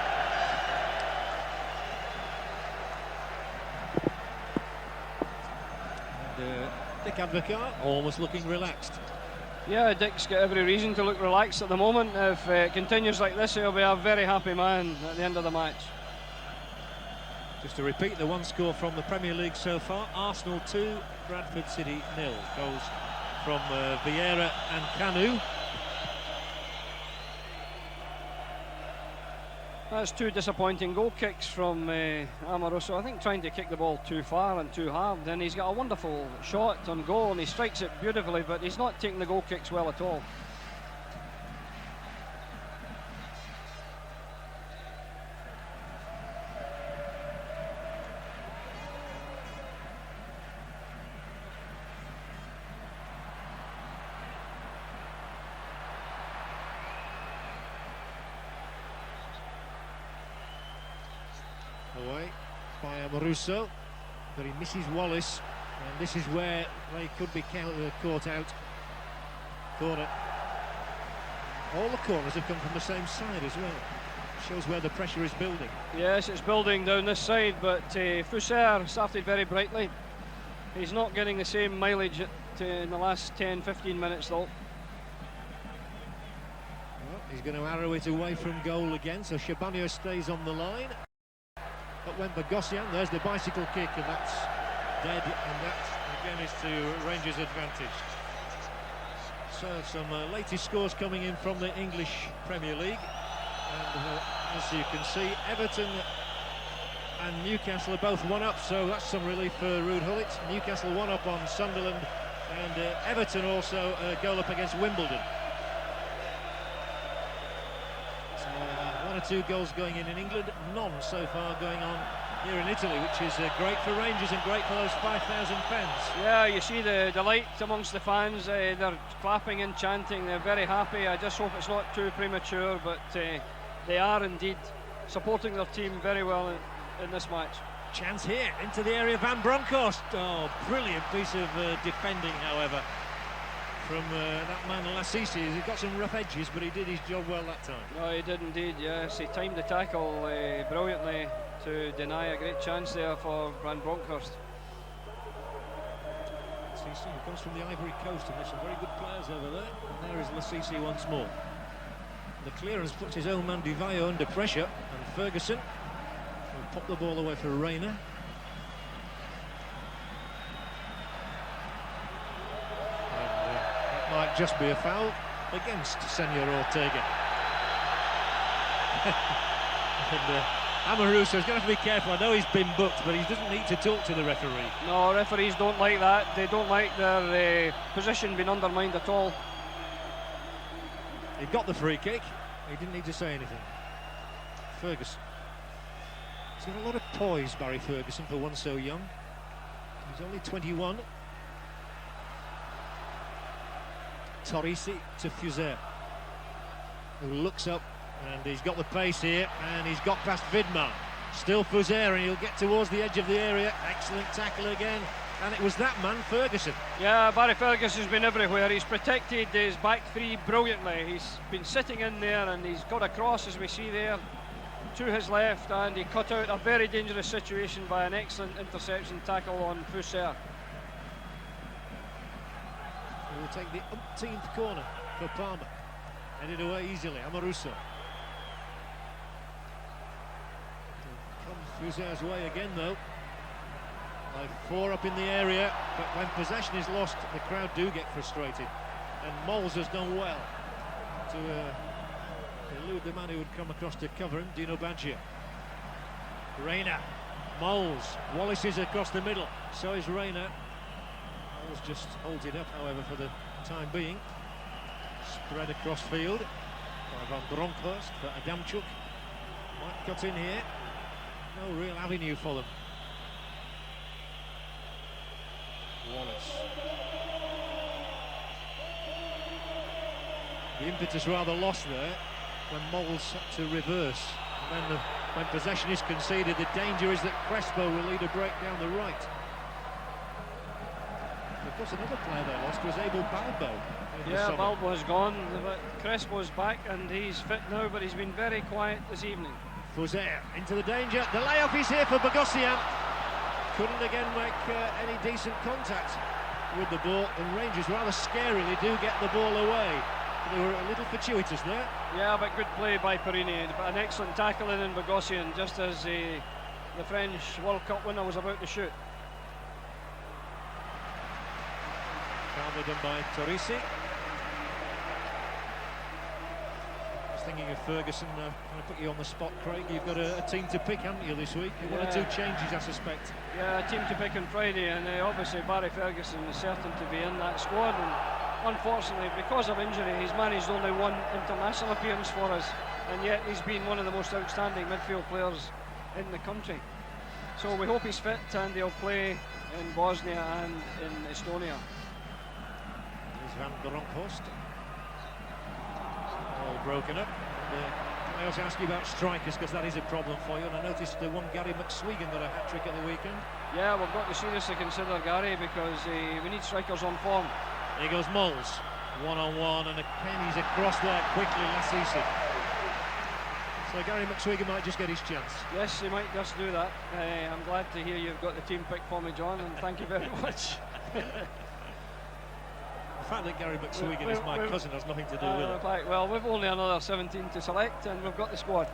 Speaker 2: And Dick Advocaat almost looking relaxed.
Speaker 3: Yeah, Dick's got every reason to look relaxed at the moment. If it continues like this, he'll be a very happy man at the end of the match.
Speaker 2: Just to repeat the one score from the Premier League so far: Arsenal 2, Bradford City 0. Goals from Vieira and Canu.
Speaker 3: That's two disappointing goal kicks from Amoruso. I think trying to kick the ball too far and too hard. And he's got a wonderful shot on goal and he strikes it beautifully, but he's not taking the goal kicks well at all.
Speaker 2: Away by Amoruso, but he misses Wallace, and this is where they could be caught out. Corner. All the corners have come from the same side as well. Shows where the pressure is building.
Speaker 3: Yes, it's building down this side, but Fusser started very brightly. He's not getting the same mileage in the last 10-15 minutes though.
Speaker 2: Well, he's going to arrow it away from goal again, so Shabanio stays on the line. But when Bogosian, there's the bicycle kick, and that's dead, and that again is to Rangers' advantage. So some latest scores coming in from the English Premier League, and as you can see, Everton and Newcastle are both 1-up, so that's some relief for Ruud Gullit. Newcastle 1-up on Sunderland, and Everton also a goal up against Wimbledon. So 1 or 2 goals going in England, none so far going on here in Italy, which is great for Rangers and great for those 5,000 fans.
Speaker 3: Yeah, you see the delight amongst the fans. They're clapping and chanting. They're very happy. I just hope it's not too premature, but they are indeed supporting their team very well in this match.
Speaker 2: Chance here into the area. Van Bronckhorst. Oh, brilliant piece of defending, however, from that man Lassisi. He got some rough edges, but he did his job well that time.
Speaker 3: No, he did indeed. Yes, he timed the tackle brilliantly to deny a great chance there for Van Bronckhorst.
Speaker 2: Lassisi comes from the Ivory Coast, and there's some very good players over there. And there is Lassisi once more. The clearance puts his own man Divayo under pressure, and Ferguson will pop the ball away for Reina. And that might just be a foul against Senor Ortega. And Amoruso's going to have to be careful. I know he's been booked, but he doesn't need to talk to the referee.
Speaker 3: No, referees don't like that. They don't like their position being undermined at all.
Speaker 2: He got the free kick. He didn't need to say anything. Ferguson. He's got a lot of poise, Barry Ferguson, for one so young. He's only 21. Torrisi to Fusser, who looks up, and he's got the pace here, and he's got past Vidmar. Still Fusser, and he'll get towards the edge of the area. Excellent tackle again, and it was that man, Ferguson.
Speaker 3: Yeah, Barry Ferguson's been everywhere. He's protected his back three brilliantly. He's been sitting in there, and he's got a cross, as we see there, to his left, and he cut out a very dangerous situation by an excellent interception tackle on Fusser.
Speaker 2: He will take the umpteenth corner for Parma. Headed away easily, Amoruso. Comes Fusser's way again, though. Like 4 up in the area, but when possession is lost, the crowd do get frustrated. And Moles has done well to elude the man who would come across to cover him, Dino Baggio. Reina, Moles, Wallace is across the middle, so is Reina. Moles just holds it up, however, for the time being. Spread across field by Van Bronckhorst for Adamchuk. Might cut in here. No real avenue for them. Wallace. The impetus rather lost there when Moles had to reverse. And then when possession is conceded, the danger is that Crespo will lead a break down the right. Of course, another player they lost was Abel Balbo.
Speaker 3: Yeah, Balbo has gone, but Crespo's back and he's fit now, but he's been very quiet this evening.
Speaker 2: Fusser into the danger. The layoff is here for Bogosian. Couldn't again make any decent contact with the ball, and Rangers rather scarily do get the ball away. They were a little fortuitous there.
Speaker 3: Yeah, but good play by Perini, but an excellent tackle in Bogosian just as the the French World Cup winner was about to shoot.
Speaker 2: Calmly done by Torrisi. Thinking of Ferguson, I'm going to put you on the spot, Craig. You've got a team to pick, haven't you, this week? One or two changes, I suspect.
Speaker 3: Yeah, a team to pick on Friday, and obviously Barry Ferguson is certain to be in that squad. And unfortunately, because of injury, he's managed only one international appearance for us, and yet he's been one of the most outstanding midfield players in the country. So we hope he's fit, and he'll play in Bosnia and in Estonia.
Speaker 2: There's Van Bronckhorst. All broken up. I also ask you about strikers, because that is a problem for you, and I noticed the one Gary McSwegan got a hat-trick at the weekend.
Speaker 3: Yeah, we've got to seriously consider Gary, because we need strikers on form.
Speaker 2: Here goes Moles, one-on-one, and he's across that quickly last season. So Gary McSwegan might just get his chance.
Speaker 3: Yes, he might just do that. I'm glad to hear you've got the team pick for me, John, and thank you very much.
Speaker 2: The fact that Gary McSwegan is my cousin has nothing to do with it.
Speaker 3: Right, well, we've only another 17 to select, and we've got the squad.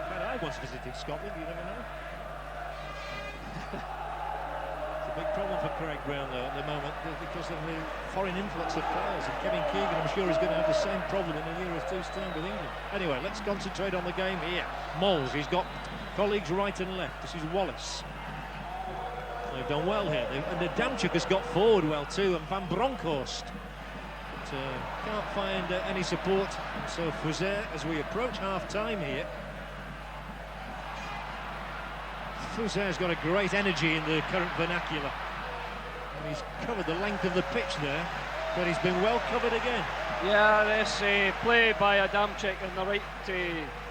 Speaker 2: I once visited Scotland, you never know. It's a big problem for Craig Brown, though, at the moment, because of the foreign influx of players. And Kevin Keegan, I'm sure, is going to have the same problem in a year or two's time with England. Anyway, let's concentrate on the game here. Moles, he's got colleagues right and left. This is Wallace. They've done well here, and Adamchuk has got forward well too, and Van Bronckhorst. But can't find any support, and so Fuser, as we approach half-time here. Fuser's got a great energy in the current vernacular. And he's covered the length of the pitch there, but he's been well covered again. Yeah,
Speaker 3: this play by Adamchuk in the right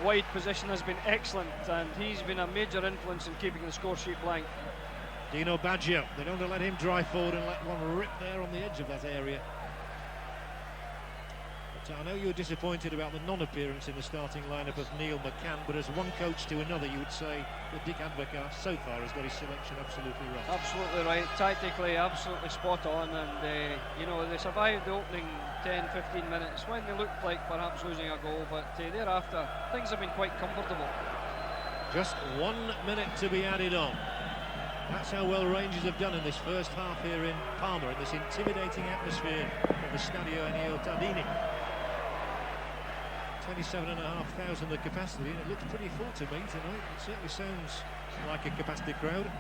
Speaker 3: wide position has been excellent, and he's been a major influence in keeping the score sheet blank.
Speaker 2: Dino Baggio, they don't let him drive forward and let one rip there on the edge of that area. But I know you were disappointed about the non-appearance in the starting lineup of Neil McCann, but as one coach to another, you would say that Dick Advocaat so far has got his selection absolutely right.
Speaker 3: Absolutely right, tactically absolutely spot on, and you know, they survived the opening 10-15 minutes when they looked like perhaps losing a goal, but thereafter things have been quite comfortable.
Speaker 2: Just 1 minute to be added on. That's how well Rangers have done in this first half here in Parma, in this intimidating atmosphere of the Stadio Ennio Tardini. 27,500 the capacity, and it looks pretty full to me tonight. It certainly sounds like a capacity crowd.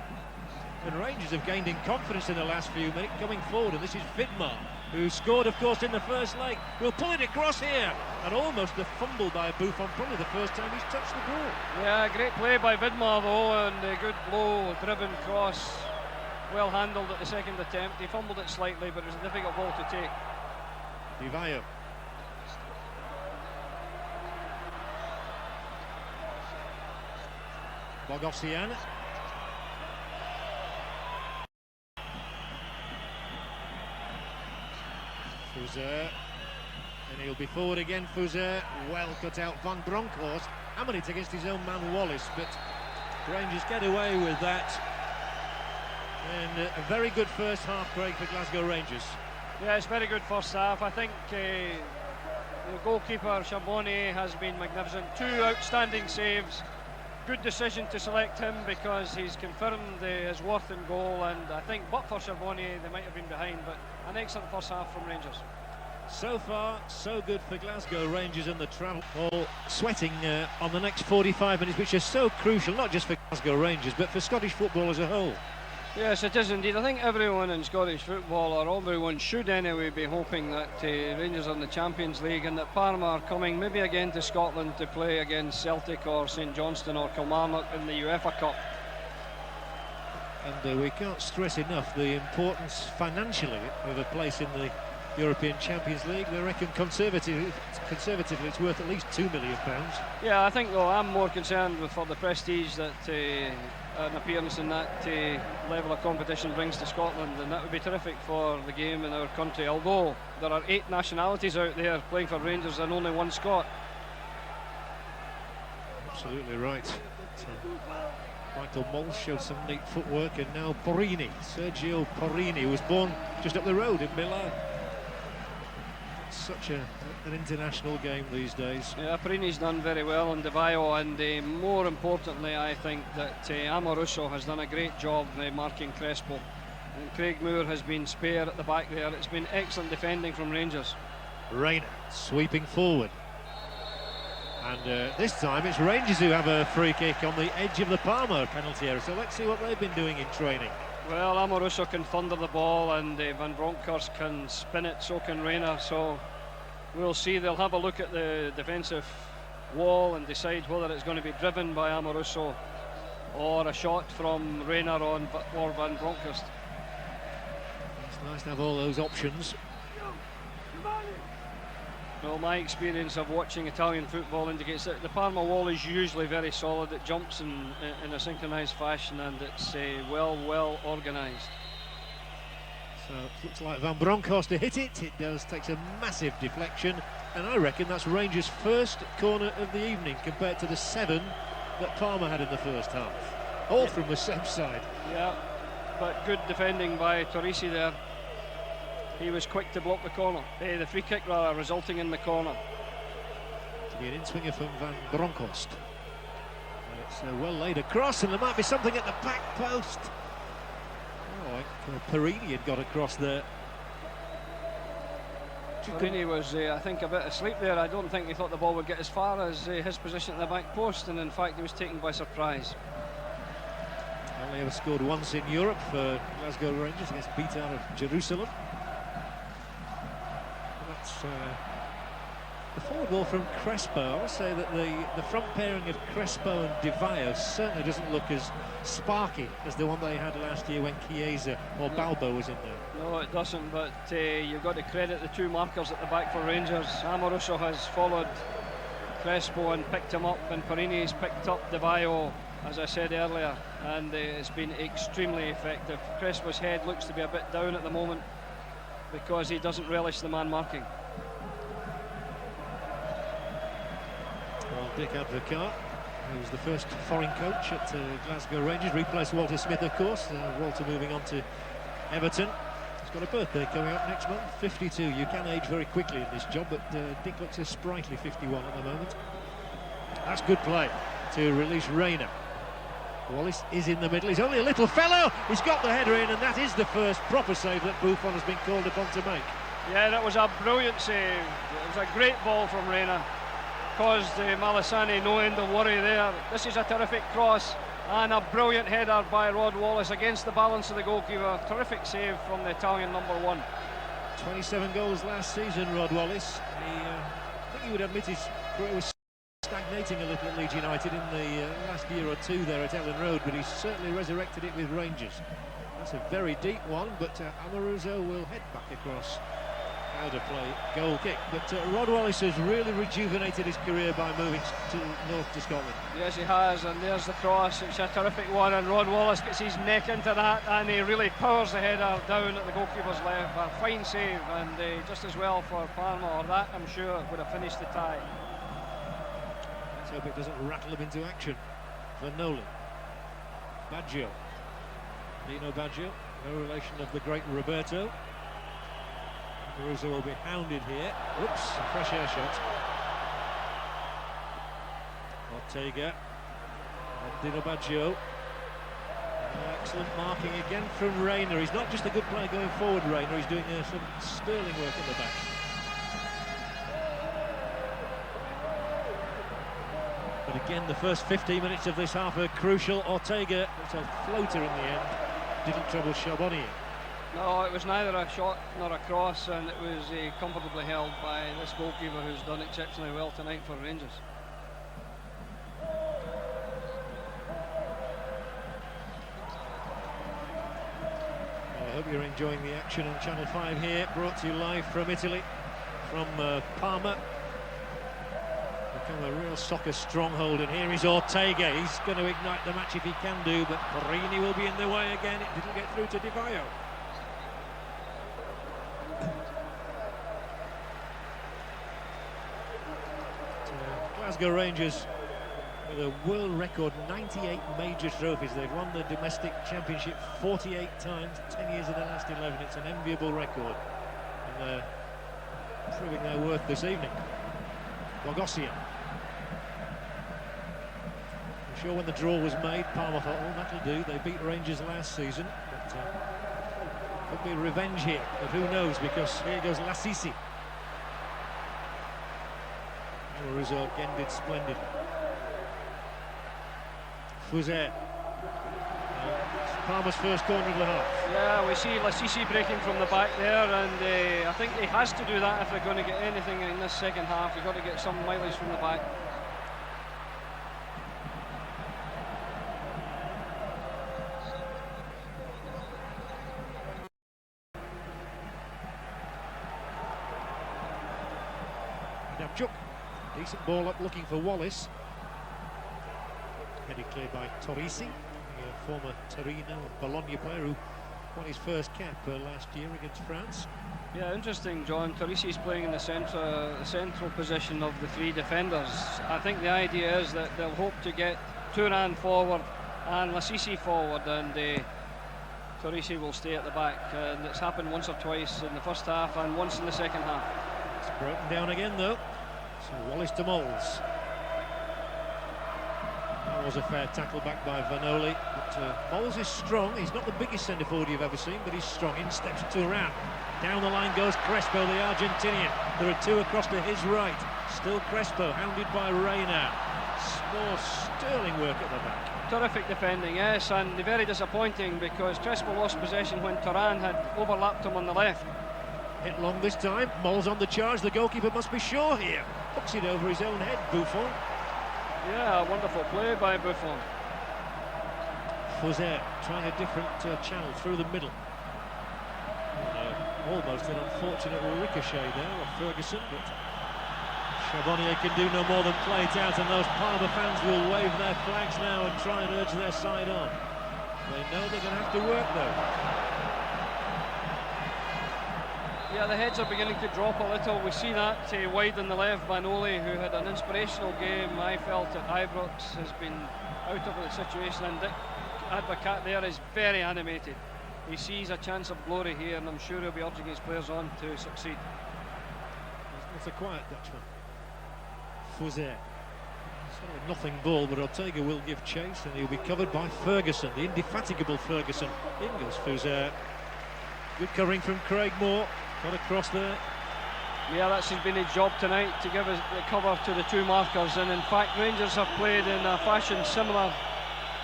Speaker 2: And Rangers have gained in confidence in the last few minutes, coming forward, and this is Vidmar, who scored, of course, in the first leg. Will pull it across here, and almost a fumble by Buffon, probably the first time he's touched the ball. Yeah, great play by Vidmar, though, and a good low-driven cross, well handled at the second attempt. He fumbled it slightly, but it was a difficult ball to take. Di Vaio. Bogosian. Fuser, and he'll be forward again. Fuser, well cut out. Van Bronckhorst hammering it against his own man Wallace, but Rangers get away with that. And a very good first half, Craig, for Glasgow Rangers. Yeah, it's very good first half. I think the goalkeeper Charbonnet has been magnificent. 2 outstanding saves. Good decision to select him because he's confirmed his worth in goal, and I think but for Charbonnet they might have been behind, but an excellent first half from Rangers. So far, so good for Glasgow Rangers in the travel. All sweating on the next 45 minutes, which is so crucial, not just for Glasgow Rangers, but for Scottish football as a whole. Yes, it is indeed. I think everyone in Scottish football, or everyone should anyway, be hoping that Rangers are in the Champions League and that Parma are coming maybe again to Scotland to play against Celtic or St Johnstone or Kilmarnock in the UEFA Cup. And we can't stress enough the importance financially of a place in the European Champions League. They reckon conservatively it's worth at least £2 million. Yeah, I think though I'm more concerned for the prestige that an appearance in that level of competition brings to Scotland, and that would be terrific for the game in our country, although there are 8 nationalities out there playing for Rangers and only 1 Scot. Absolutely right. Michael Moll showed some neat footwork, and now Sergio Porrini, was born just up the road in Milan. such an international game these days.
Speaker 3: Yeah, Parini's done very well on Di Vaio, and more importantly, I think that Amoruso has done a great job marking Crespo. And Craig Moore has been spare at the back there. It's been excellent defending from Rangers.
Speaker 2: Reina sweeping forward. And this time it's Rangers who have a free kick on the edge of the Parma penalty area. So let's see what they've been doing in training.
Speaker 3: Well, Amoruso can thunder the ball, and Van Bronckhorst can spin it, so can Reina. So we'll see. They'll have a look at the defensive wall and decide whether it's going to be driven by Amoruso or a shot from Reina or Van Bronckhorst.
Speaker 2: It's nice to have all those options.
Speaker 3: Well, my experience of watching Italian football indicates that the Parma wall is usually very solid. It jumps in a synchronised fashion, and it's well organised.
Speaker 2: So it looks like Van Bronckhorst to hit it. It does, takes a massive deflection, and I reckon that's Rangers' first corner of the evening compared to the 7 that Parma had in the first half. All from the same side.
Speaker 3: Yeah, but good defending by Torrisi there. He was quick to block the corner, the free kick rather, resulting in the corner.
Speaker 2: To be an in-swinger from Van Bronckhorst. And it's well laid across, and there might be something at the back post. Oh, Parini had got across there.
Speaker 3: Parini was, I think, a bit asleep there. I don't think he thought the ball would get as far as his position at the back post, and in fact he was taken by surprise.
Speaker 2: Only ever scored once in Europe for Glasgow Rangers against beat out of Jerusalem. The forward ball from Crespo. I would say that the front pairing of Crespo and Di Vaio certainly doesn't look as sparky as the one they had last year when Chiesa or Balbo was in there.
Speaker 3: No, it doesn't, but you've got to credit the two markers at the back for Rangers. Amoruso has followed Crespo and picked him up, and Parini's picked up Di Vaio, as I said earlier, and it's been extremely effective. Crespo's head looks to be a bit down at the moment because he doesn't relish the man marking.
Speaker 2: Well, Dick Advocaat, who was the first foreign coach at Glasgow Rangers, replaced Walter Smith, of course. Walter moving on to Everton. He's got a birthday coming up next month, 52. You can age very quickly in this job, but Dick looks a sprightly 51 at the moment. That's good play to release Reina. Wallace is in the middle. He's only a little fellow. He's got the header in, and that is the first proper save that Buffon has been called upon to make.
Speaker 3: Yeah, that was a brilliant save. It was a great ball from Reina. Caused Malasani no end of worry there. This is a terrific cross and a brilliant header by Rod Wallace against the balance of the goalkeeper. Terrific save from the Italian number 1. 27
Speaker 2: goals last season, Rod Wallace. I think he would admit his career was stagnating a little at Leeds United in the last year or two there at Ellen Road, but he's certainly resurrected it with Rangers. That's a very deep one, but Amoruso will head back across. Out of play, goal kick. But Rod Wallace has really rejuvenated his career by moving to north to Scotland.
Speaker 3: Yes, he has, and there's the cross. It's a terrific one, and Rod Wallace gets his neck into that, and he really powers the header down at the goalkeeper's left. A fine save, and just as well for Parma, or that I'm sure would have finished the tie.
Speaker 2: Let's hope it doesn't rattle him into action. For Nolan, Baggio, Dino Baggio, no relation of the great Roberto. Amoruso will be hounded here. Oops, a fresh air shot. Ortega and Dino Baggio. Excellent marking again from Reina. He's not just a good player going forward, Reina. He's doing some sterling work in the back. But again, the first 15 minutes of this half are crucial. Ortega, it's a floater in the end. Didn't trouble Charbonnier.
Speaker 3: No, it was neither a shot nor a cross, and it was comfortably held by this goalkeeper who's done exceptionally well tonight for Rangers.
Speaker 2: Well, I hope you're enjoying the action on Channel 5 here, brought to you live from Italy, from Parma. Become a real soccer stronghold, and here is Ortega. He's going to ignite the match if he can do, but Parini will be in the way again. It didn't get through to Di Vaio. Glasgow Rangers with a world record 98 major trophies. They've won the domestic championship 48 times, 10 years of the last 11. It's an enviable record, and they're proving their worth this evening. Bogossian. I'm sure when the draw was made, Parma thought, oh, that'll do. They beat Rangers last season. But could be revenge here, but who knows, because here goes Lassisi. The result ended splendid. Fouzer. Parma's first corner of the half.
Speaker 3: Yeah, we see Lassisi breaking from the back there, and I think he has to do that if they're going to get anything in this second half. You've got to get some mileage from the back.
Speaker 2: Dabchuk, decent ball up looking for Wallace. Headed clear by Torrisi, the former Torino and Bologna player who won his first cap last year against France.
Speaker 3: Yeah, interesting, John. Torrisi's playing in the central position of the three defenders. I think the idea is that they'll hope to get Turan forward and Lassisi forward, and Torrisi will stay at the back. And it's happened once or twice in the first half and once in the second half.
Speaker 2: It's broken down again though. So Wallace to Moles. That was a fair tackle back by Vanoli, but Moles is strong. He's not the biggest centre forward you've ever seen, but he's strong. In steps Turan. Down the line goes Crespo, the Argentinian. There are two across to his right. Still Crespo, hounded by Reina. More sterling work at the back.
Speaker 3: Terrific defending, yes, and very disappointing because Crespo lost possession when Turan had overlapped him on the left.
Speaker 2: Hit long this time. Moles on the charge. The goalkeeper must be sure here. Hooks it over his own head, Buffon.
Speaker 3: Yeah, wonderful play by Buffon.
Speaker 2: Fouzer trying a different channel through the middle. Almost an unfortunate ricochet there of Ferguson, but Charbonnier can do no more than play it out, and those Parma fans will wave their flags now and try and urge their side on. They know they're going to have to work though.
Speaker 3: Yeah, the heads are beginning to drop a little. We see that wide on the left. Vanoli, who had an inspirational game, I felt, at Ibrox, has been out of the situation, and Dick Advocat there is very animated. He sees a chance of glory here, and I'm sure he'll be urging his players on to succeed.
Speaker 2: It's a quiet Dutchman. Fouzer. Sort of a nothing ball, but Ortega will give chase, and he'll be covered by Ferguson, the indefatigable Ferguson. In goes Fouzer. Good covering from Craig Moore. Got across there.
Speaker 3: Yeah, that's been his job tonight, to give us the cover to the two markers, and in fact Rangers have played in a fashion similar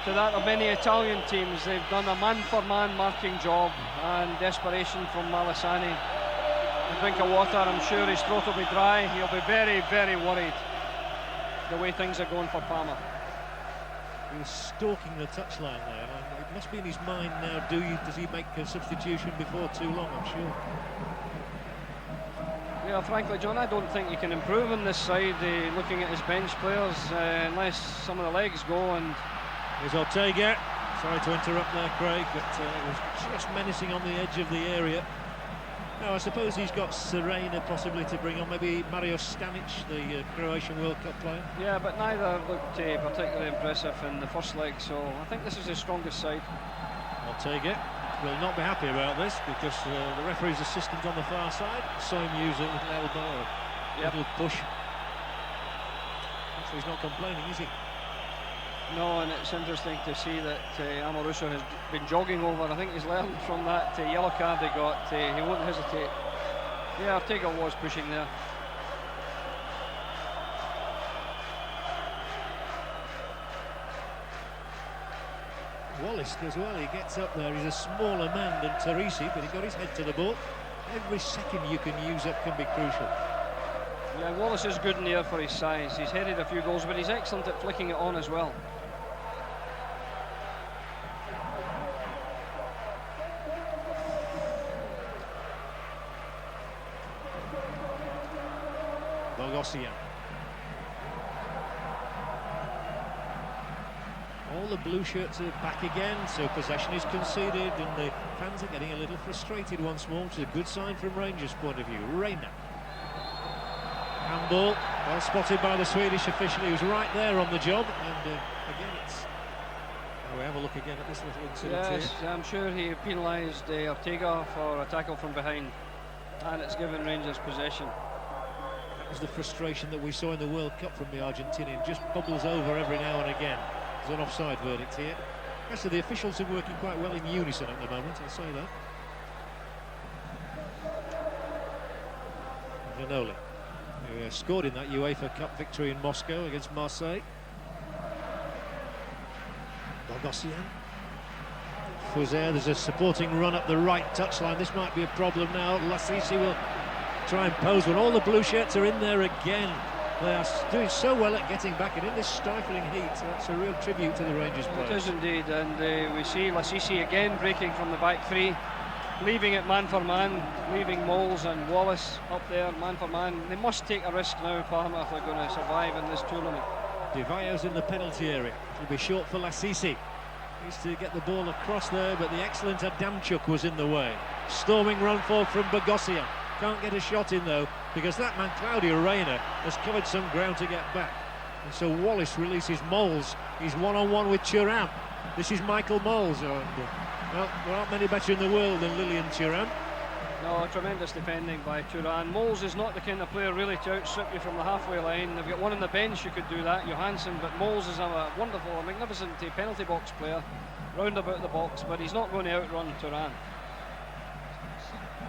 Speaker 3: to that of many Italian teams. They've done a man-for-man marking job, and desperation from Malasani. A drink of water, I'm sure his throat will be dry. He'll be very, very worried the way things are going for Parma.
Speaker 2: He was stalking the touchline there. It must be in his mind now, does he make a substitution before too long, I'm sure.
Speaker 3: Yeah, frankly, John, I don't think he can improve on this side, looking at his bench players, unless some of the legs go. And
Speaker 2: here's Ortega. Sorry to interrupt there, Craig, but it was just menacing on the edge of the area. Now, I suppose he's got Serena possibly to bring on, maybe Mario Stanic, the Croatian World Cup player.
Speaker 3: Yeah, but neither looked particularly impressive in the first leg, so I think this is his strongest side.
Speaker 2: Ortega will not be happy about this, because the referee's assistant on the far side saw him use a little elbow, a little push. So he's not complaining, is he?
Speaker 3: No, and it's interesting to see that Amoruso has been jogging over. I think he's learned from that yellow card he got. He won't hesitate. Yeah, Ortega was pushing there.
Speaker 2: Wallace does well. He gets up there. He's a smaller man than Torrisi, but he got his head to the ball. Every second you can use up can be crucial.
Speaker 3: Yeah, Wallace is good in the air for his size. He's headed a few goals, but he's excellent at flicking it on as well.
Speaker 2: Bogossian. All the blue shirts are back again, so possession is conceded, and the fans are getting a little frustrated once more, which is a good sign from Rangers' point of view. Reina. Handball, well spotted by the Swedish official. He was right there on the job, and again it's... we have a look again at this little incident
Speaker 3: yes,
Speaker 2: here.
Speaker 3: I'm sure he penalised Ortega for a tackle from behind, and it's given Rangers possession.
Speaker 2: was the frustration that we saw in the World Cup from the Argentinian. Just bubbles over every now and again. There's an offside verdict here. Actually, the officials are working quite well in unison at the moment, I'll say that. Vanoli, who scored in that UEFA Cup victory in Moscow against Marseille. Bogosian. Fuser, there's a supporting run up the right touchline. This might be a problem now. Lassisi will try and pose one. All the blue shirts are in there again. They are doing so well at getting back, and in this stifling heat, that's a real tribute to the Rangers players.
Speaker 3: It is indeed, and we see Lassisi again breaking from the back three, leaving it man for man, leaving Moles and Wallace up there man for man. They must take a risk now, Parma, if they're going to survive in this tournament.
Speaker 2: Di Vaio's in the penalty area. It'll be short for Lassisi. Needs to get the ball across there, but the excellent Adamchuk was in the way. Storming run forward from Bogosian. Can't get a shot in though, because that man Claudio Reyna has covered some ground to get back. And so Wallace releases Moles. He's one-on-one with Thuram. This is Michael Moles. Well, there aren't many better in the world than Lilian Thuram.
Speaker 3: No, tremendous defending by Thuram. Moles is not the kind of player really to outstrip you from the halfway line. They've got one on the bench who could do that, Johansson, but Moles is a wonderful, a magnificent penalty box player, round about the box, but he's not going to outrun Thuram.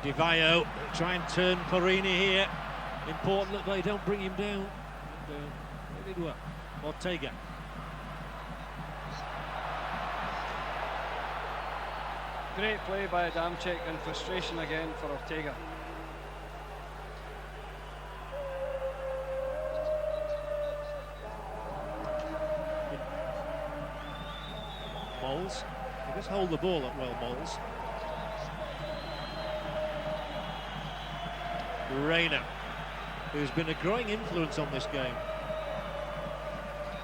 Speaker 2: Di Vaio try and turn Perini here. Important that they don't bring him down. And, they did well. Ortega.
Speaker 3: Great play by Adamchuk, and frustration again for Ortega.
Speaker 2: Moles. He does hold the ball up well, Moles. Reyna, who's been a growing influence on this game.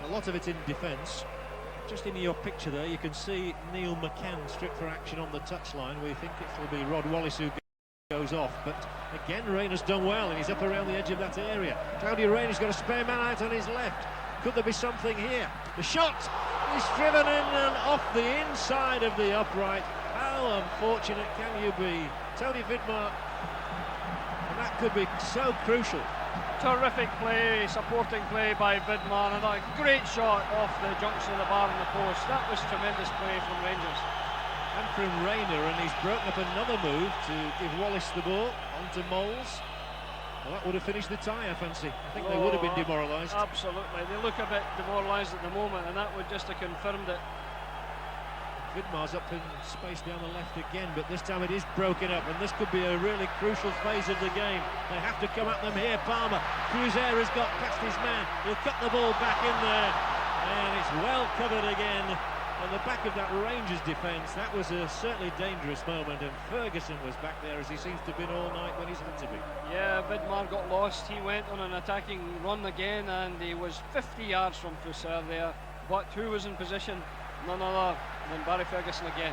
Speaker 2: A lot of it in defence. Just in your picture there, you can see Neil McCann stripped for action on the touchline. We think it'll be Rod Wallace who goes off, but again Reyna's done well, and he's up around the edge of that area. Claudio Reyna's got a spare man out on his left. Could there be something here? The shot is driven in and off the inside of the upright. How unfortunate can you be? Tony Vidmar. That could be so crucial.
Speaker 3: Terrific play, supporting play by Vidmar, and a great shot off the junction of the bar and the post. That was tremendous play from Rangers.
Speaker 2: And from Reyna, and he's broken up another move to give Wallace the ball onto Moles. Well, that would have finished the tie, I fancy. I think they would have been demoralised.
Speaker 3: Absolutely, they look a bit demoralised at the moment, and that would just have confirmed it.
Speaker 2: Vidmar's up in space down the left again, but this time it is broken up, and this could be a really crucial phase of the game. They have to come at them here. Parma. Fuser has got past his man. He'll cut the ball back in there, and it's well covered again on the back of that Rangers defence. That was a certainly dangerous moment, and Ferguson was back there as he seems to have been all night when he's had to be.
Speaker 3: Yeah, Vidmar got lost. He went on an attacking run again, and he was 50 yards from Fuser there, but who was in position? None other than Barry Ferguson again.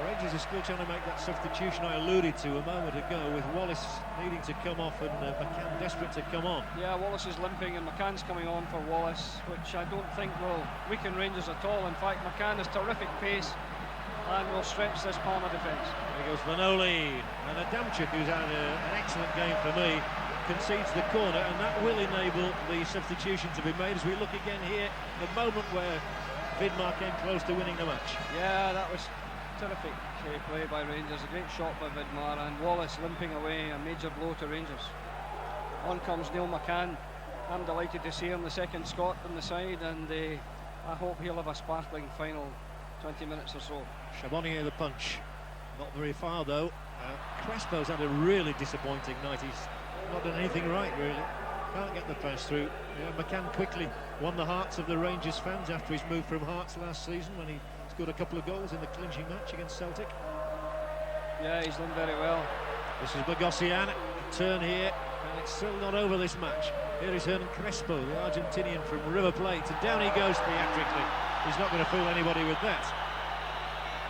Speaker 2: Rangers are still trying to make that substitution I alluded to a moment ago, with Wallace needing to come off and McCann desperate to come on.
Speaker 3: Yeah, Wallace is limping and McCann's coming on for Wallace, which I don't think will weaken Rangers at all. In fact, McCann has terrific pace and will stretch this Parma defence.
Speaker 2: There goes Vanoli, and Adamchuk, who's had an excellent game for me, concedes the corner, and that will enable the substitution to be made. As we look again here, the moment where Vidmar came close to winning the match.
Speaker 3: Yeah, that was terrific play by Rangers. A great shot by Vidmar, and Wallace limping away, a major blow to Rangers. On comes Neil McCann. I'm delighted to see him, the second Scot on the side, and I hope he'll have a sparkling final 20 minutes or so.
Speaker 2: Chabonnier the punch. Not very far though. Crespo's had a really disappointing night. He's not done anything right, really. Can't get the pass through. Yeah, McCann quickly won the hearts of the Rangers fans after his move from Hearts last season, when he scored a couple of goals in the clinching match against Celtic.
Speaker 3: Yeah, he's done very well.
Speaker 2: This is Bogosian. Turn here, and it's still not over this match. Here is Hernan Crespo, the Argentinian from River Plate, and down he goes theatrically. He's not going to fool anybody with that.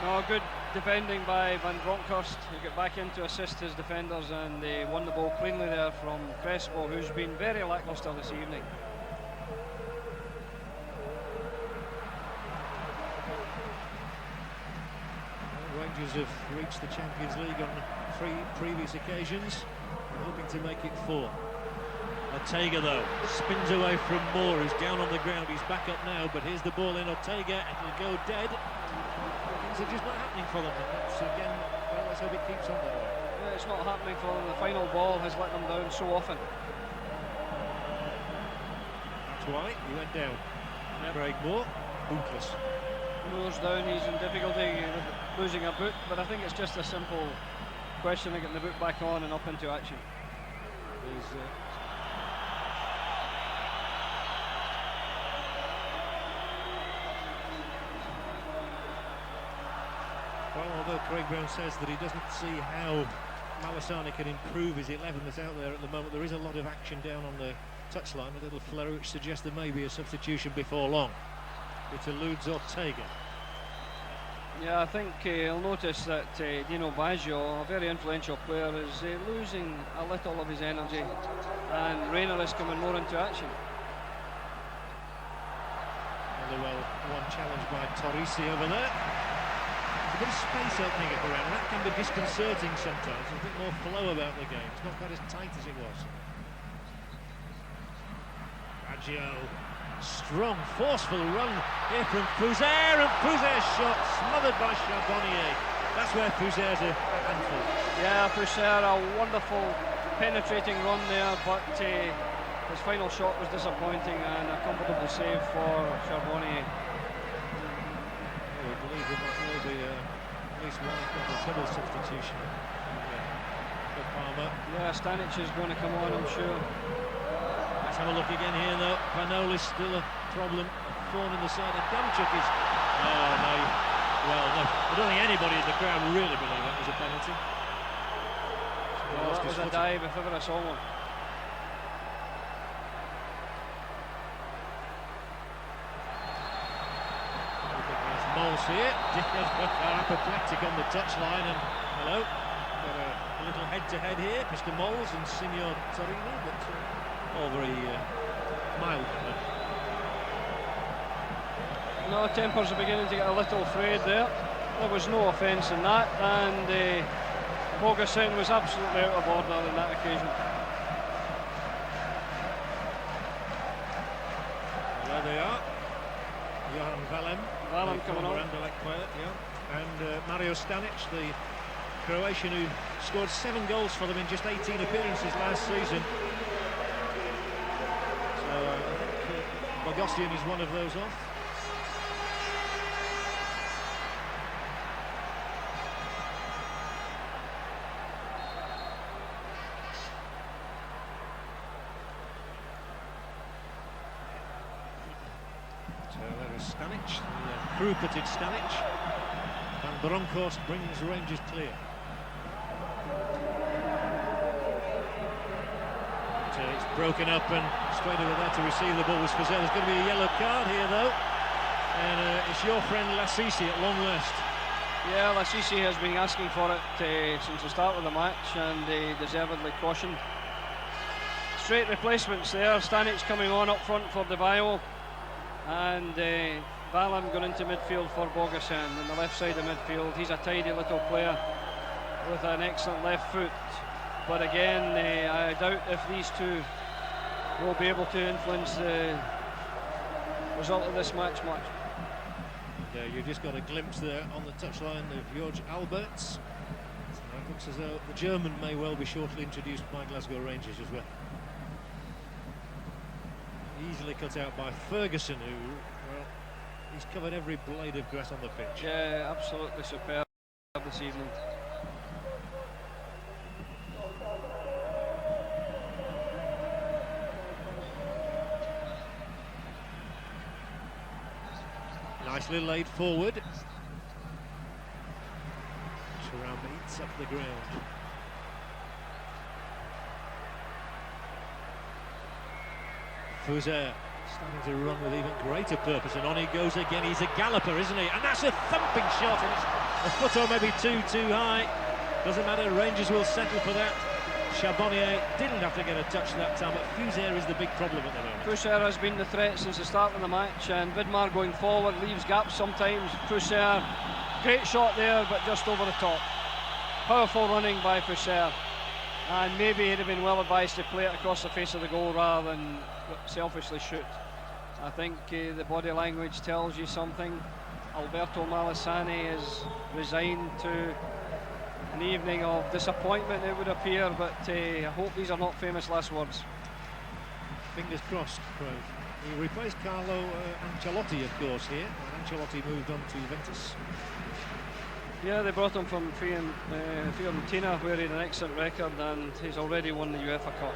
Speaker 3: No, good defending by Van Bronckhorst. He got back in to assist his defenders, and they won the ball cleanly there from Crespo, who's been very lacklustre this evening.
Speaker 2: Rangers have reached the Champions League on 3 previous occasions. hoping to make it 4. Ortega, though, spins away from Moore, who's down on the ground. He's back up now, but here's the ball in. Ortega, it'll go dead. Things are just not happening for them. That's, again, well, let's hope it keeps on that way.
Speaker 3: Yeah, it's not happening for them. The final ball has let them down so often.
Speaker 2: That's why he went down. Yep. Craig Moore, bootless.
Speaker 3: Moore's down, he's in difficulty with losing a boot, but I think it's just a simple question of getting the boot back on and up into action.
Speaker 2: Well, although Craig Brown says that he doesn't see how Malasani can improve his 11 that's out there at the moment, there is a lot of action down on the touchline, a little flurry which suggests there may be a substitution before long. It eludes Ortega.
Speaker 3: Yeah, I think you'll notice that Dino Baggio, a very influential player, is losing a little of his energy, and Reina is coming more into action.
Speaker 2: Well, one challenge by Torrisi over there. There's a bit of space opening up around, and that can be disconcerting sometimes. There's a bit more flow about the game. It's not quite as tight as it was. Baggio, strong, forceful run here from Fuser, and Fuser's shot smothered by Charbonnier. That's where Fuser's a handful. Yeah,
Speaker 3: Fuser, a wonderful penetrating run there, but his final shot was disappointing, and a comfortable save for Charbonnier.
Speaker 2: I believe there will be at least one double substitution for Parma.
Speaker 3: Yeah, Stanic is going to come on, I'm sure.
Speaker 2: Let's have a look again here, though. Vanoli's still a problem. Thorn in the side, and Damchuk is... Oh, no. Well, no. I don't think anybody in the crowd really believed that was a penalty.
Speaker 3: Well, that was a dive if ever I saw one.
Speaker 2: Moles here. Apoplectic on the touchline, and hello. Got a little head-to-head here, Mr. Moles and Signor Torino, but all very mild.
Speaker 3: No, tempers are beginning to get a little frayed there. There was no offence in that, and Bogasen was absolutely out of order on that occasion.
Speaker 2: There they are. Johan Valem
Speaker 3: coming on.
Speaker 2: Player, yeah. And Mario Stanic, the Croatian who scored 7 goals for them in just 18 appearances last season. So I think Bogosian is one of those off. So that is Stanic, the crew-footed Stanic. And Bronkhorst brings Rangers clear. It's broken up, and straight over there to receive the ball was Fuser. There's going to be a yellow card here, though. And it's your friend Lassisi at long last.
Speaker 3: Yeah, Lassisi has been asking for it since the start of the match, and deservedly cautioned. Straight replacements there. Stanic's coming on up front for De Baio, and Valem going into midfield for Bogasen on the left side of midfield. He's a tidy little player with an excellent left foot, but again I doubt if these two will be able to influence the result of this match much.
Speaker 2: You've just got a glimpse there on the touchline of Jorge Alberts. It looks as though the German may well be shortly introduced by Glasgow Rangers as well. Easily cut out by Ferguson, who, well, he's covered every blade of grass on the pitch.
Speaker 3: Yeah, absolutely superb this evening.
Speaker 2: Nicely laid forward. Thuram eats up the ground. Fuser starting to run with even greater purpose, and on he goes again. He's a galloper, isn't he? And that's a thumping shot, and it's a foot or maybe too high. Doesn't matter, Rangers will settle for that. Charbonnier didn't have to get a touch that time, but Fuser is the big problem at the moment.
Speaker 3: Fuser has been the threat since the start of the match, and Vidmar going forward leaves gaps sometimes. Fuser, great shot there, but just over the top. Powerful running by Fuser. and maybe he'd have been well advised to play it across the face of the goal rather than selfishly shoot. I think the body language tells you something. Alberto Malassani is resigned to an evening of disappointment, it would appear, but I hope these are not famous last words.
Speaker 2: Fingers crossed, Craig. He replaced Carlo Ancelotti, of course, here. Ancelotti moved on to Juventus.
Speaker 3: Yeah, they brought him from Fiorentina, where he had an excellent record, and he's already won the UEFA Cup.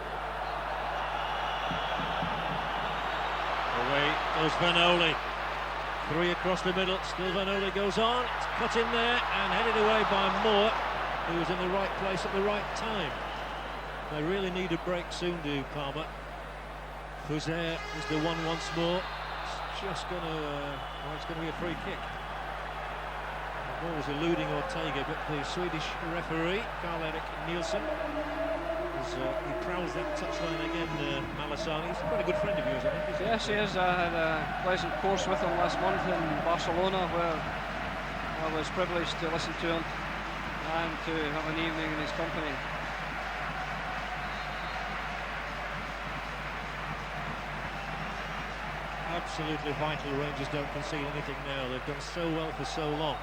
Speaker 2: Away goes Vanoli. 3 across the middle, still Vanoli goes on. It's cut in there and headed away by Moore, who was in the right place at the right time. They really need a break soon, do Parma. Fuser is the one once more. It's just going to be a free kick. The ball was eluding Ortega, but the Swedish referee, Karl-Erik Nielsen, he prowls that touchline again, Malassani. He's quite a good friend of yours, I think, isn't he?
Speaker 3: Yes, he is. I had a pleasant course with him last month in Barcelona, where I was privileged to listen to him and to have an evening in his company.
Speaker 2: Absolutely vital. Rangers don't concede anything now. They've done so well for so long.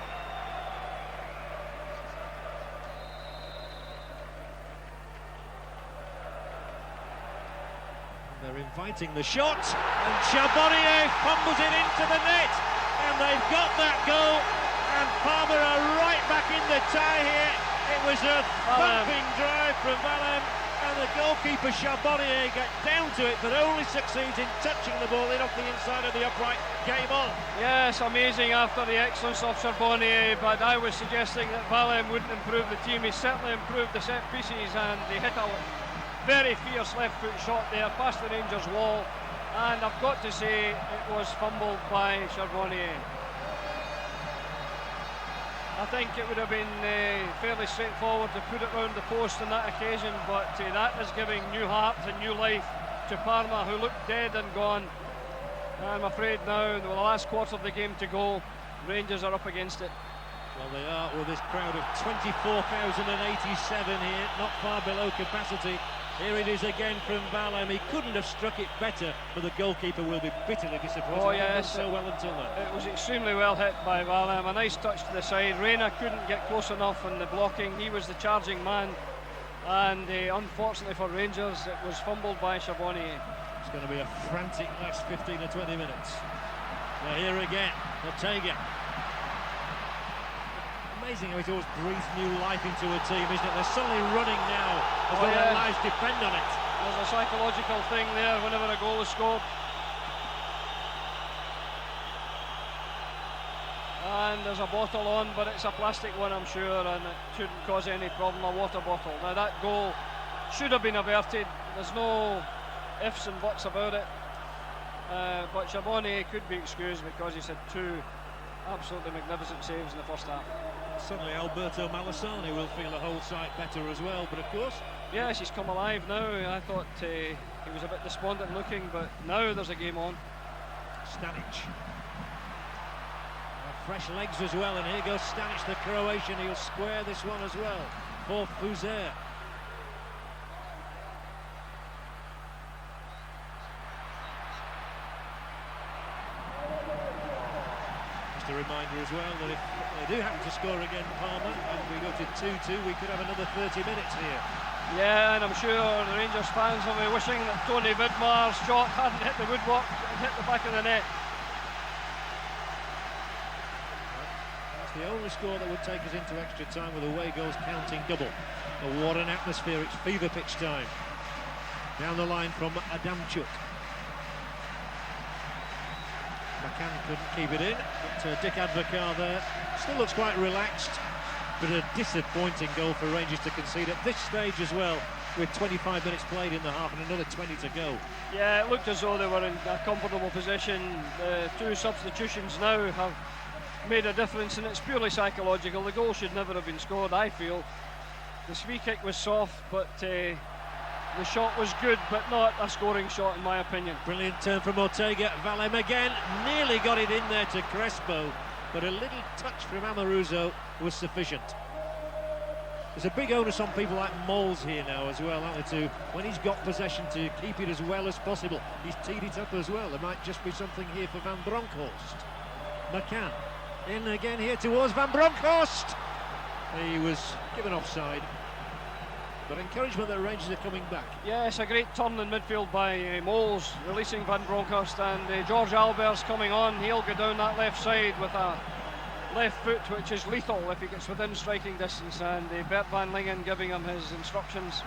Speaker 2: They're inviting the shot, and Charbonnier fumbles it into the net, and they've got that goal, and Parma are right back in the tie here. It was a thumping drive from Valem, and the goalkeeper Charbonnier got down to it, but only succeeds in touching the ball in off the inside of the upright. Game on.
Speaker 3: Yes, amazing after the excellence of Charbonnier, but I was suggesting that Valem wouldn't improve the team. He certainly improved the set pieces, and he hit a very fierce left foot shot there past the Rangers wall, and I've got to say it was fumbled by Charbonnier. I think it would have been fairly straightforward to put it round the post on that occasion, but that is giving new heart and new life to Parma, who looked dead and gone. I'm afraid now, with the last quarter of the game to go, Rangers are up against it.
Speaker 2: Well, they are, with this crowd of 24,087 here, not far below capacity. Here it is again from Valem. He couldn't have struck it better, but the goalkeeper will be bitterly disappointed.
Speaker 3: Oh yes,
Speaker 2: so well until then.
Speaker 3: It was extremely well hit by Valem. A nice touch to the side. Reina couldn't get close enough in the blocking. He was the charging man, and unfortunately for Rangers, it was fumbled by Charbonnier.
Speaker 2: It's going to be a frantic last 15 or 20 minutes. Now here again, Ortega. Amazing how it always breathes new life into a team, isn't it? They're suddenly running now as though their lives depend on it.
Speaker 3: There's a psychological thing there whenever a goal is scored. And there's a bottle on, but it's a plastic one, I'm sure, and it shouldn't cause any problem, a water bottle. Now that goal should have been averted. There's no ifs and buts about it. But Charbonnier could be excused because he's had 2 absolutely magnificent saves in the first half.
Speaker 2: Suddenly Alberto Malassani will feel the whole side better as well, but of course...
Speaker 3: Yes, he's come alive now. I thought he was a bit despondent looking, but now there's a game on.
Speaker 2: Stanic. Fresh legs as well, and here goes Stanic, the Croatian. He'll square this one as well for Fuser. Just a reminder as well that if they do happen to score again, Parma, and we go to 2-2, we could have another 30 minutes here.
Speaker 3: Yeah, and I'm sure the Rangers fans will be wishing that Tony Vidmar's shot hadn't hit the woodwork, it hit the back of the net.
Speaker 2: That's the only score that would take us into extra time, with away goals counting double. But what an atmosphere, it's fever pitch time. Down the line from Adamchuk. McCann couldn't keep it in, but Dick Advocaat there still looks quite relaxed, but a disappointing goal for Rangers to concede at this stage as well, with 25 minutes played in the half and another 20 to go.
Speaker 3: Yeah, it looked as though they were in a comfortable position. The 2 substitutions now have made a difference, and it's purely psychological. The goal should never have been scored, I feel. The free kick was soft, but the shot was good, but not a scoring shot in my opinion.
Speaker 2: Brilliant turn from Ortega. Valem again, nearly got it in there to Crespo, but a little touch from Amoruso was sufficient. There's a big onus on people like Moles here now as well, aren't there, to, when he's got possession, to keep it as well as possible. He's teed it up as well. There might just be something here for Van Bronckhorst. McCann in again here towards Van Bronckhorst. He was given offside. But encouragement that Rangers are coming back.
Speaker 3: Yes, a great turn in midfield by Moles, releasing Van Bronckhorst, and George Albert's coming on. He'll go down that left side with a left foot which is lethal if he gets within striking distance, and Bert van Lingen giving him his instructions.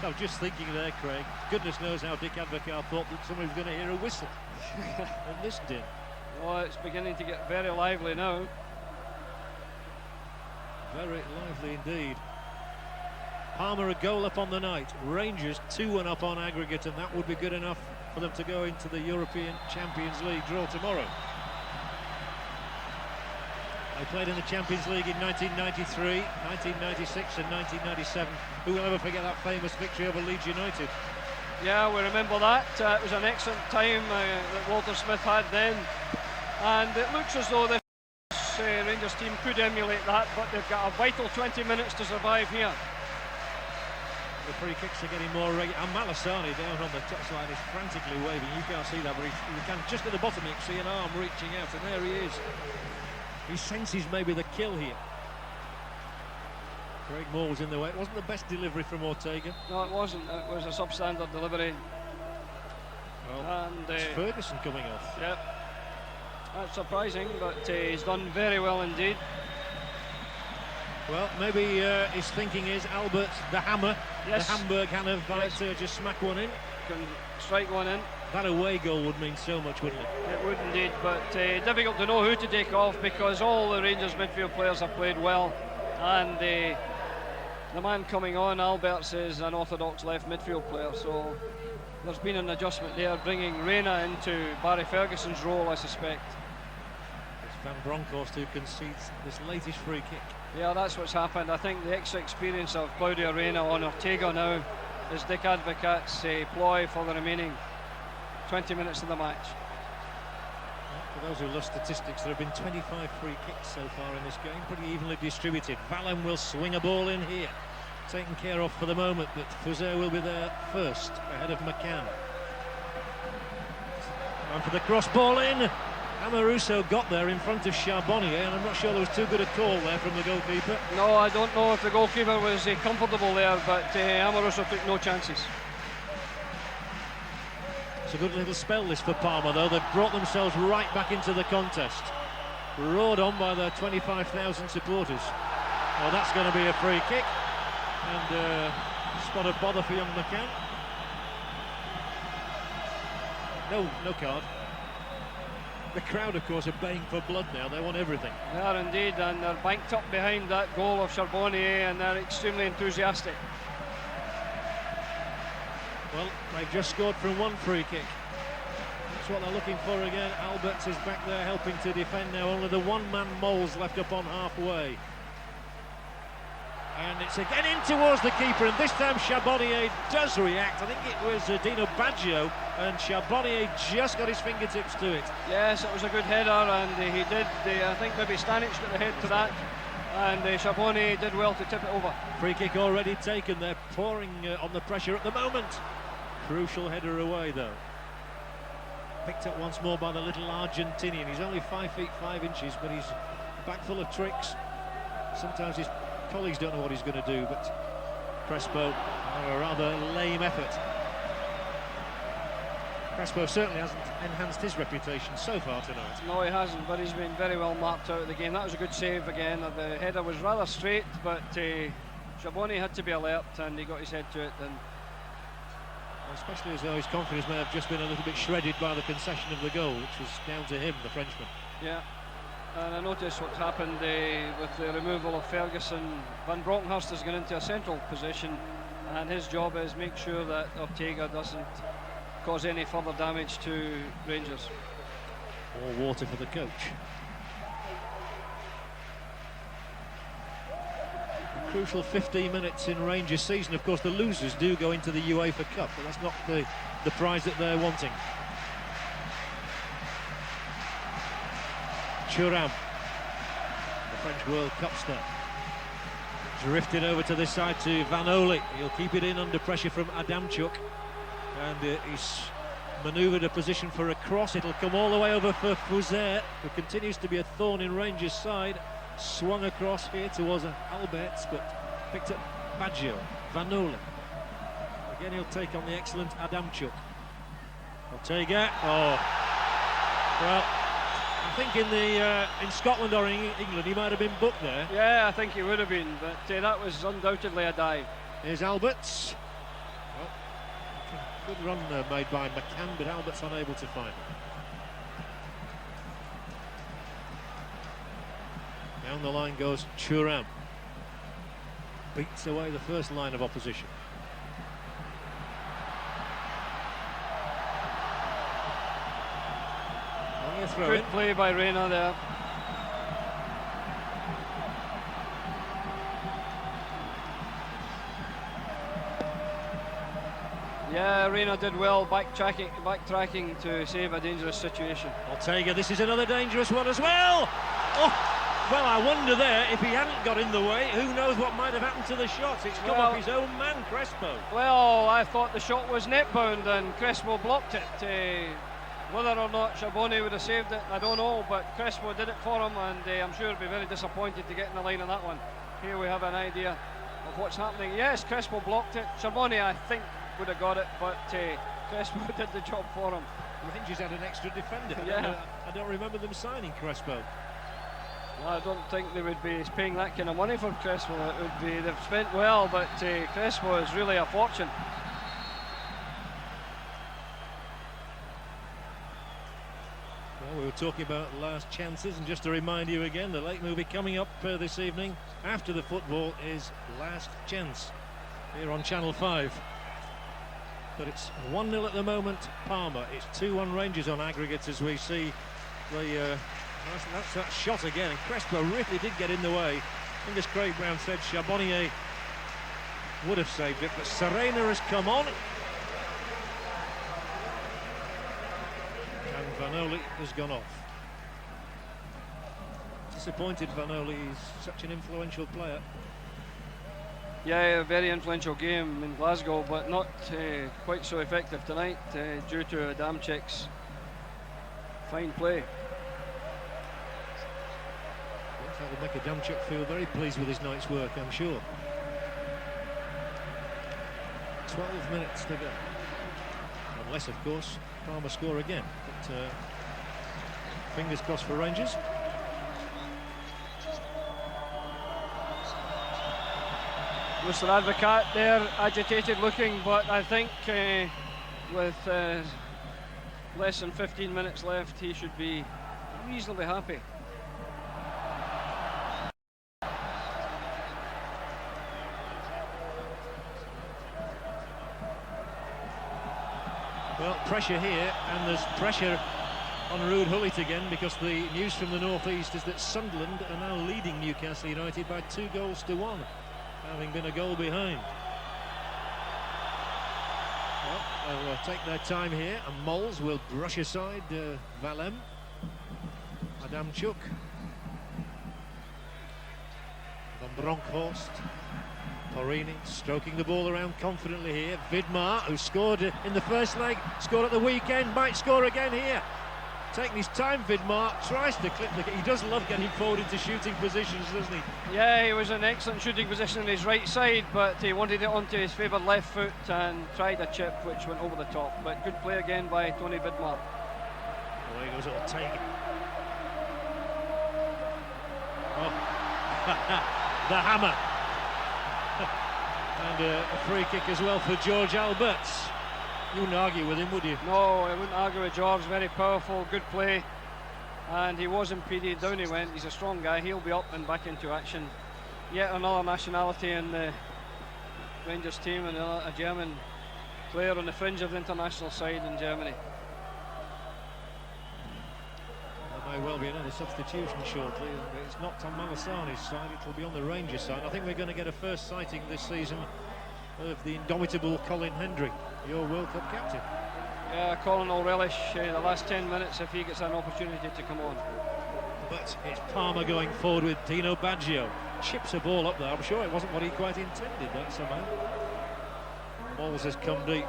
Speaker 2: I'm just thinking there, Craig, goodness knows how Dick Advocaat thought that somebody was going to hear a whistle. And this did.
Speaker 3: Oh, it's beginning to get very lively now.
Speaker 2: Very lively indeed. Parma a goal up on the night. Rangers 2-1 up on aggregate, and that would be good enough for them to go into the European Champions League draw tomorrow. They played in the Champions League in 1993, 1996 and 1997. Who will ever forget that famous victory over Leeds United?
Speaker 3: Yeah, we remember that. It was an excellent time that Walter Smith had then. And it looks as though this Rangers team could emulate that, but they've got a vital 20 minutes to survive here.
Speaker 2: The free kicks are getting more regular. And Malasani down on the touchline is frantically waving. You can't see that, but you can, just at the bottom you can see an arm reaching out, and there he is. He senses maybe the kill here. Craig Moore was in the way. It wasn't the best delivery from Ortega.
Speaker 3: No, it wasn't. It was a substandard delivery.
Speaker 2: Well, and it's Ferguson coming off.
Speaker 3: Yep. That's surprising, but he's done very well indeed.
Speaker 2: Well, maybe his thinking is Albert the Hammer,
Speaker 3: yes.
Speaker 2: The Hamburg Hammer, might just smack one in.
Speaker 3: Can strike one in.
Speaker 2: That away goal would mean so much, wouldn't it?
Speaker 3: It would indeed, but difficult to know who to take off, because all the Rangers midfield players have played well, and the man coming on, Alberts, is an orthodox left midfield player, so there's been an adjustment there, bringing Reina into Barry Ferguson's role, I suspect.
Speaker 2: It's Van Bronckhorst who concedes this latest free kick.
Speaker 3: Yeah, that's what's happened. I think the extra experience of Claudio Reina on Ortega now is Dick Advocaat's ploy for the remaining 20 minutes of the match.
Speaker 2: For those who love statistics, there have been 25 free kicks so far in this game, pretty evenly distributed. Vallon will swing a ball in here, taken care of for the moment, but Fuzet will be there first, ahead of McCann. And for the cross ball in, Amoruso got there in front of Charbonnier, and I'm not sure there was too good a call there from the goalkeeper.
Speaker 3: No, I don't know if the goalkeeper was comfortable there, but Amoruso took no chances.
Speaker 2: It's a good little spell this for Parma, though. They've brought themselves right back into the contest. Roared on by their 25,000 supporters. Well, that's going to be a free kick. And spot of bother for young McCann. No card. The crowd, of course, are baying for blood now. They want everything.
Speaker 3: They are indeed, and they're banked up behind that goal of Charbonnier, and they're extremely enthusiastic.
Speaker 2: Well, they've just scored from one free kick. That's what they're looking for again. Alberts is back there helping to defend now. Only the one-man Moles left up on halfway. And it's again in towards the keeper, and this time Charbonnier does react. I think it was Dino Baggio, and Charbonnier just got his fingertips to it.
Speaker 3: Yes, it was a good header, and he did. I think maybe Stanic got the head to that, and Charbonnier did well to tip it over.
Speaker 2: Free kick already taken. They're pouring on the pressure at the moment. Crucial header away, though. Picked up once more by the little Argentinian. He's only 5 feet 5 inches, but he's back full of tricks. Sometimes his colleagues don't know what he's going to do, but Crespo, a rather lame effort. Crespo certainly hasn't enhanced his reputation so far tonight.
Speaker 3: No, he hasn't, but he's been very well marked out of the game. That was a good save again. The header was rather straight, but Charbonnier had to be alert, and he got his head to it. And
Speaker 2: especially as though his confidence may have just been a little bit shredded by the concession of the goal, which was down to him, the Frenchman.
Speaker 3: Yeah. And I noticed what's happened with the removal of Ferguson. Van Bronckhorst has gone into a central position, and his job is make sure that Ortega doesn't cause any further damage to Rangers.
Speaker 2: More water for the coach. A crucial 15 minutes in Rangers season. Of course, the losers do go into the UEFA Cup, but that's not the prize that they're wanting. Thuram, the French World Cup star. Drifted over to this side to Vanoli. He'll keep it in under pressure from Adamchuk. And he's manoeuvred a position for a cross. It'll come all the way over for Fuser, who continues to be a thorn in Rangers' side. Swung across here towards Alberts, but picked up Baggio. Vanoli. Again, he'll take on the excellent Adamchuk. Ortega. Oh. Well, I think in Scotland or in England he might have been booked there.
Speaker 3: Yeah, I think he would have been, but that was undoubtedly a dive.
Speaker 2: Here's Alberts. Well, good run made by McCann, but Alberts unable to find it. Down the line goes Thuram. Beats away the first line of opposition.
Speaker 3: Good play by Reina there. Yeah, Reina did well backtracking to save a dangerous situation.
Speaker 2: Ortega, this is another dangerous one as well. Oh, well, I wonder there, if he hadn't got in the way, who knows what might have happened to the shot. It's come off his own man, Crespo.
Speaker 3: Well, I thought the shot was net bound and Crespo blocked it. Whether or not Shaboni would have saved it, I don't know, but Crespo did it for him, and I'm sure he'll be very disappointed to get in the line on that one. Here we have an idea of what's happening. Yes, Crespo blocked it. Shaboni, I think, would have got it, but Crespo did the job for him.
Speaker 2: Rangers had an extra defender.
Speaker 3: Yeah.
Speaker 2: I don't remember them signing Crespo.
Speaker 3: No, I don't think they would be paying that kind of money for Crespo. It would be, they've spent well, but Crespo is really a fortune.
Speaker 2: Well, we were talking about last chances, and just to remind you again, the late movie coming up this evening after the football is Last Chance here on Channel 5. But it's 1-0 at the moment, Parma. It's 2-1 Rangers on aggregate as we see the that's that shot again, and Crespo really did get in the way. I think as Craig Brown said, Charbonnier would have saved it, but Serena has come on. And Vanoli has gone off. Disappointed Vanoli, he's such an influential player.
Speaker 3: Yeah, a very influential game in Glasgow, but not quite so effective tonight due to Adamczyk's fine play.
Speaker 2: Yes, that will make Adamczyk feel very pleased with his night's work, I'm sure. 12 minutes to go. Unless, of course, Parma score again. But fingers crossed for Rangers.
Speaker 3: Mr. Advocat there, agitated looking, but I think with less than 15 minutes left, he should be reasonably happy.
Speaker 2: Well, pressure here, and there's pressure on Ruud Gullit again, because the news from the northeast is that Sunderland are now leading Newcastle United by 2-1, having been a goal behind. Well, they'll take their time here, and Mols will brush aside Valem. Adamchuk. Van Bronckhorst. Porini stroking the ball around confidently here. Vidmar, who scored in the first leg, scored at the weekend, might score again here. Taking his time, Vidmar tries to clip the... He does love getting forward into shooting positions, doesn't he?
Speaker 3: Yeah, he was in excellent shooting position on his right side, but he wanted it onto his favoured left foot and tried a chip which went over the top. But good play again by Tony Vidmar.
Speaker 2: Well, there goes Ortega. Oh, the hammer. And a free kick as well for George Alberts. You wouldn't argue with him, would you?
Speaker 3: No, I wouldn't argue with George. Very powerful, good play. And he was impeded, down he went. He's a strong guy, he'll be up and back into action. Yet another nationality in the Rangers team, and a German player on the fringe of the international side in Germany.
Speaker 2: There may well be another substitution shortly. It's not on Malassani's side, it'll be on the Rangers side. I think we're going to get a first sighting this season of the indomitable Colin Hendry, your World Cup captain.
Speaker 3: Yeah, Colin will relish the last 10 minutes if he gets an opportunity to come on.
Speaker 2: But it's Parma going forward with Dino Baggio. chips a ball up there. I'm sure it wasn't what he quite intended, that somehow. Balls has come deep.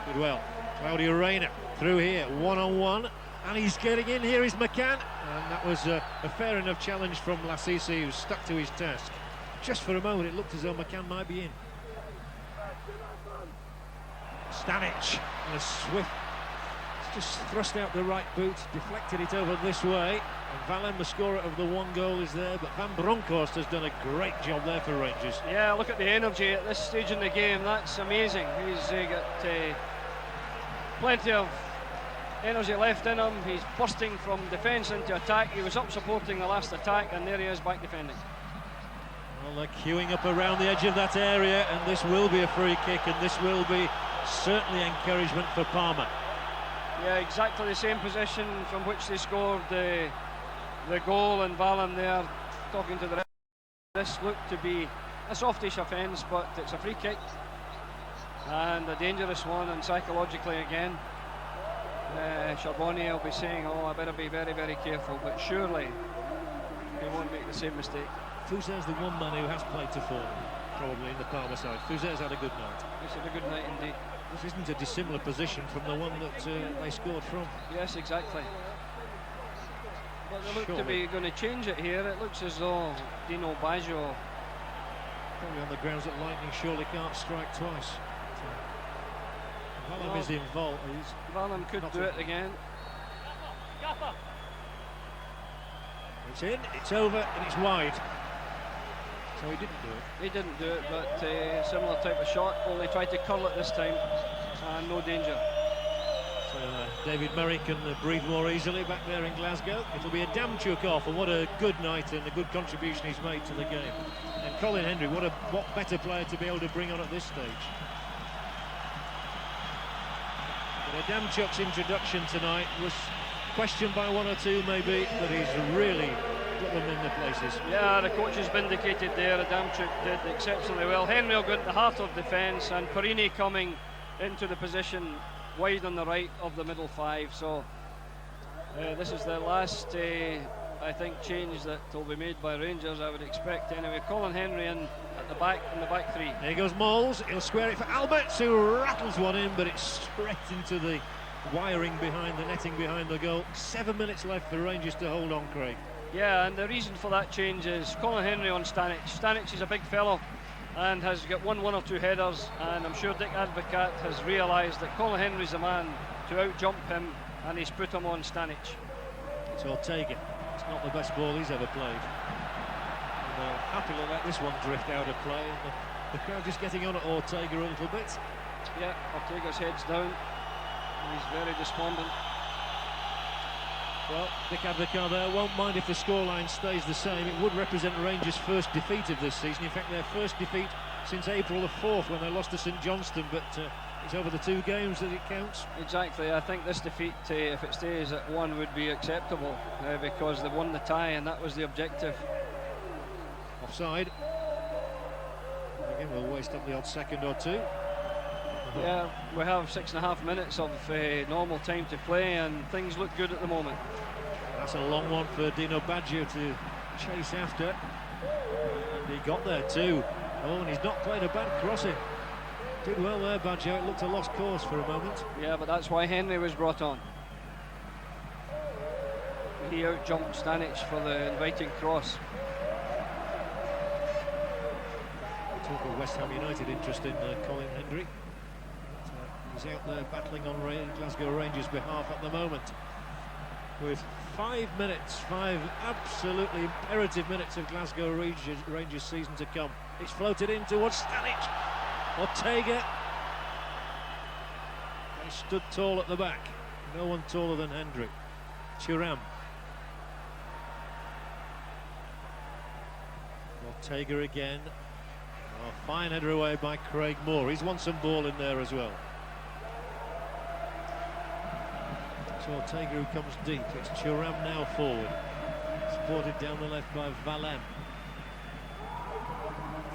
Speaker 2: Good well. Claudio Reyna through here, one-on-one. And he's getting in. Here is McCann. And that was a fair enough challenge from Lassisi, who stuck to his task. Just for a moment, it looked as though McCann might be in. Stanic, and a swift, just thrust out the right boot, deflected it over this way. And Valem, the scorer of the one goal, is there, but Van Bronckhorst has done a great job there for Rangers.
Speaker 3: Yeah, look at the energy at this stage in the game. That's amazing. He's got plenty of energy left in him. He's bursting from defence into attack. He was up supporting the last attack, and there he is back defending.
Speaker 2: Well, they're queuing up around the edge of that area, and this will be a free kick, and this will be certainly encouragement for Parma.
Speaker 3: Yeah, exactly the same position from which they scored the goal, and Valem there talking to the ref. This looked to be a softish offence, but it's a free kick and a dangerous one, and psychologically again Charbonnier will be saying, oh, I better be very, very careful, but surely he won't make the same mistake.
Speaker 2: Fuser's the one man who has played to form, probably, in the Parma side. Fuser's had a good night.
Speaker 3: He's had a good night indeed.
Speaker 2: This isn't a dissimilar position from the one that they scored from.
Speaker 3: Yes, exactly. But they look to be going to change it here. It looks as though Dino Baggio,
Speaker 2: probably on the grounds that lightning surely can't strike twice. Valem is involved.
Speaker 3: Valem could do it again.
Speaker 2: It's in, it's over, and it's wide. So he didn't do it.
Speaker 3: He didn't do it, but similar type of shot, only tried to curl it this time, and no danger.
Speaker 2: So David Murray can breathe more easily back there in Glasgow. It'll be a Adamchuk off, and what a good night and a good contribution he's made to the game. And Colin Hendry, what better player to be able to bring on at this stage. But Adamchuk's introduction tonight was questioned by one or two maybe, but he's really put them in their places.
Speaker 3: Yeah, the coach has vindicated there. Adamchuk did exceptionally well. Henry will go into the heart of defence, and Perini coming into the position wide on the right of the middle five. So this is the last I think change that will be made by Rangers, I would expect anyway. Colin Henry in at the back, in the back three.
Speaker 2: There goes Moles, he'll square it for Alberts, who rattles one in, but it's straight into the wiring behind the netting behind the goal. 7 minutes left for Rangers to hold on, Craig.
Speaker 3: Yeah, and the reason for that change is Colin Henry on Stanic. Stanic is a big fellow and has got one or two headers, and I'm sure Dick Advocat has realised that Colin Henry's the man to out-jump him, and he's put him on Stanic.
Speaker 2: It's Ortega. It's not the best ball he's ever played. And they'll happily let this one drift out of play, and the crowd just getting on at Ortega a little bit.
Speaker 3: Yeah, Ortega's head's down. He's very despondent.
Speaker 2: Well, Dick Advocat there won't mind if the scoreline stays the same. It would represent Rangers' first defeat of this season. In fact, their first defeat since April the 4th when they lost to St Johnstone, but it's over the 2 games that it counts.
Speaker 3: Exactly. I think this defeat, if it stays at 1, would be acceptable because they won the tie, and that was the objective.
Speaker 2: Offside. Again, we'll waste up the odd second or two.
Speaker 3: Yeah, we have 6.5 minutes of normal time to play, and things look good at the moment.
Speaker 2: That's a long one for Dino Baggio to chase after, and he got there too. Oh, and he's not played a bad crossing. Did well there, Baggio. It looked a lost cause for a moment.
Speaker 3: Yeah, but that's why Henry was brought on. He out-jumped Stanic for the inviting cross.
Speaker 2: Talk of West Ham United interest in Colin Hendry. He's out there battling on Glasgow Rangers' behalf at the moment. With 5 minutes, 5 absolutely imperative minutes of Glasgow Rangers season to come. It's floated in towards Stanic. Ortega. They stood tall at the back. No one taller than Hendry. Thuram. Ortega again. Oh, fine header away by Craig Moore. He's won some ball in there as well. So Ortega who comes deep. It's Thuram now forward. Supported down the left by Valem.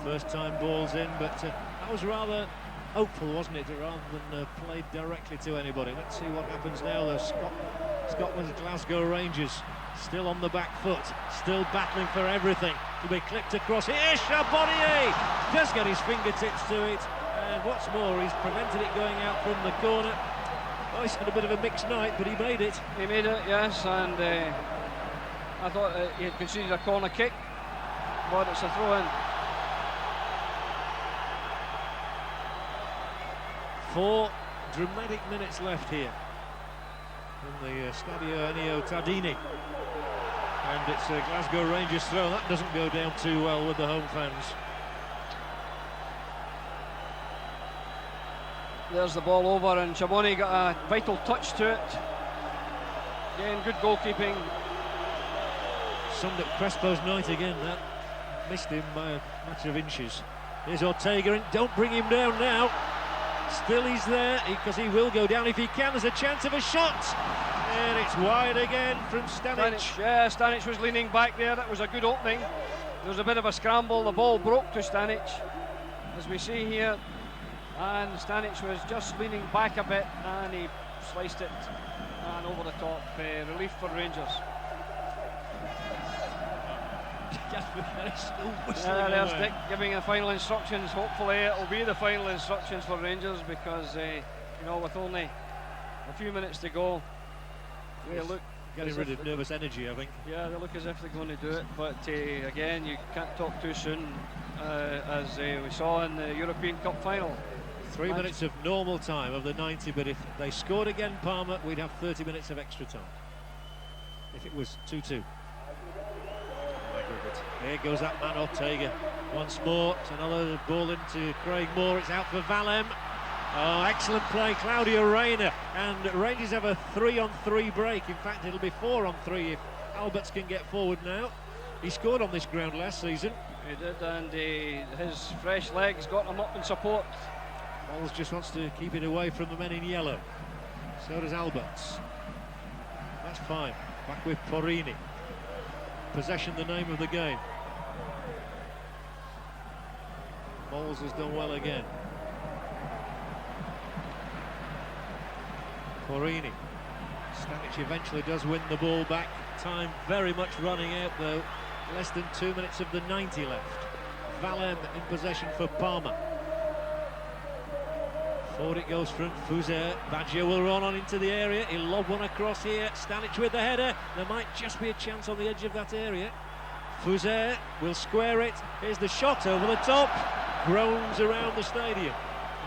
Speaker 2: First time ball's in, but that was rather hopeful, wasn't it? Rather than played directly to anybody. Let's see what happens now. The Scotland's Glasgow Rangers still on the back foot, still battling for everything. To be clipped across here, Charbonnier does get his fingertips to it, and what's more, he's prevented it going out from the corner. Oh, he's had a bit of a mixed night, but he made it.
Speaker 3: He made it, yes, and I thought he had conceded a corner kick, but it's a throw-in.
Speaker 2: 4 dramatic minutes left here in the Stadio Ennio Tardini, and it's a Glasgow Rangers throw. That doesn't go down too well with the home fans.
Speaker 3: There's the ball over, and Charbonnier got a vital touch to it. Again, good goalkeeping.
Speaker 2: Summed up Crespo's night again, that missed him by a matter of inches. Here's Ortega, and don't bring him down now. Still he's there, because he will go down if he can. There's a chance of a shot, and it's wide again from Stanic.
Speaker 3: Yeah, Stanic was leaning back there. That was a good opening. There was a bit of a scramble. The ball broke to Stanic, as we see here, and Stanic was just leaning back a bit, and he sliced it and over the top. Relief for Rangers. There's Dick giving the final instructions. Hopefully it'll be the final instructions for Rangers, because you know, with only a few minutes to go, they look
Speaker 2: getting rid of nervous energy, I think.
Speaker 3: Yeah, they look as if they're going to do it, but again, you can't talk too soon, as we saw in the European Cup final.
Speaker 2: 3 minutes of normal time of the 90, but if they scored again, Parma, we'd have 30 minutes of extra time if it was 2-2. Here goes that man Ortega once more. It's another ball into Craig Moore. It's out for Valem. Oh, excellent play, Claudio Reyna, and Rangers have a 3-on-3 break. In fact, it'll be 4-on-3 if Alberts can get forward now. He scored on this ground last season.
Speaker 3: He did, and his fresh legs got him up in support.
Speaker 2: Bowles just wants to keep it away from the men in yellow. So does Alberts. That's fine. Back with Porini. Possession, the name of the game. Bowles has done well again. Porini. Stanic eventually does win the ball back. Time very much running out though. Less than 2 minutes of the 90 left. Valem in possession for Parma. Forward it goes from Fuser. Baggio will run on into the area. He'll lob one across here. Stanic with the header. There might just be a chance on the edge of that area. Fuser will square it. Here's the shot over the top. Groans around the stadium.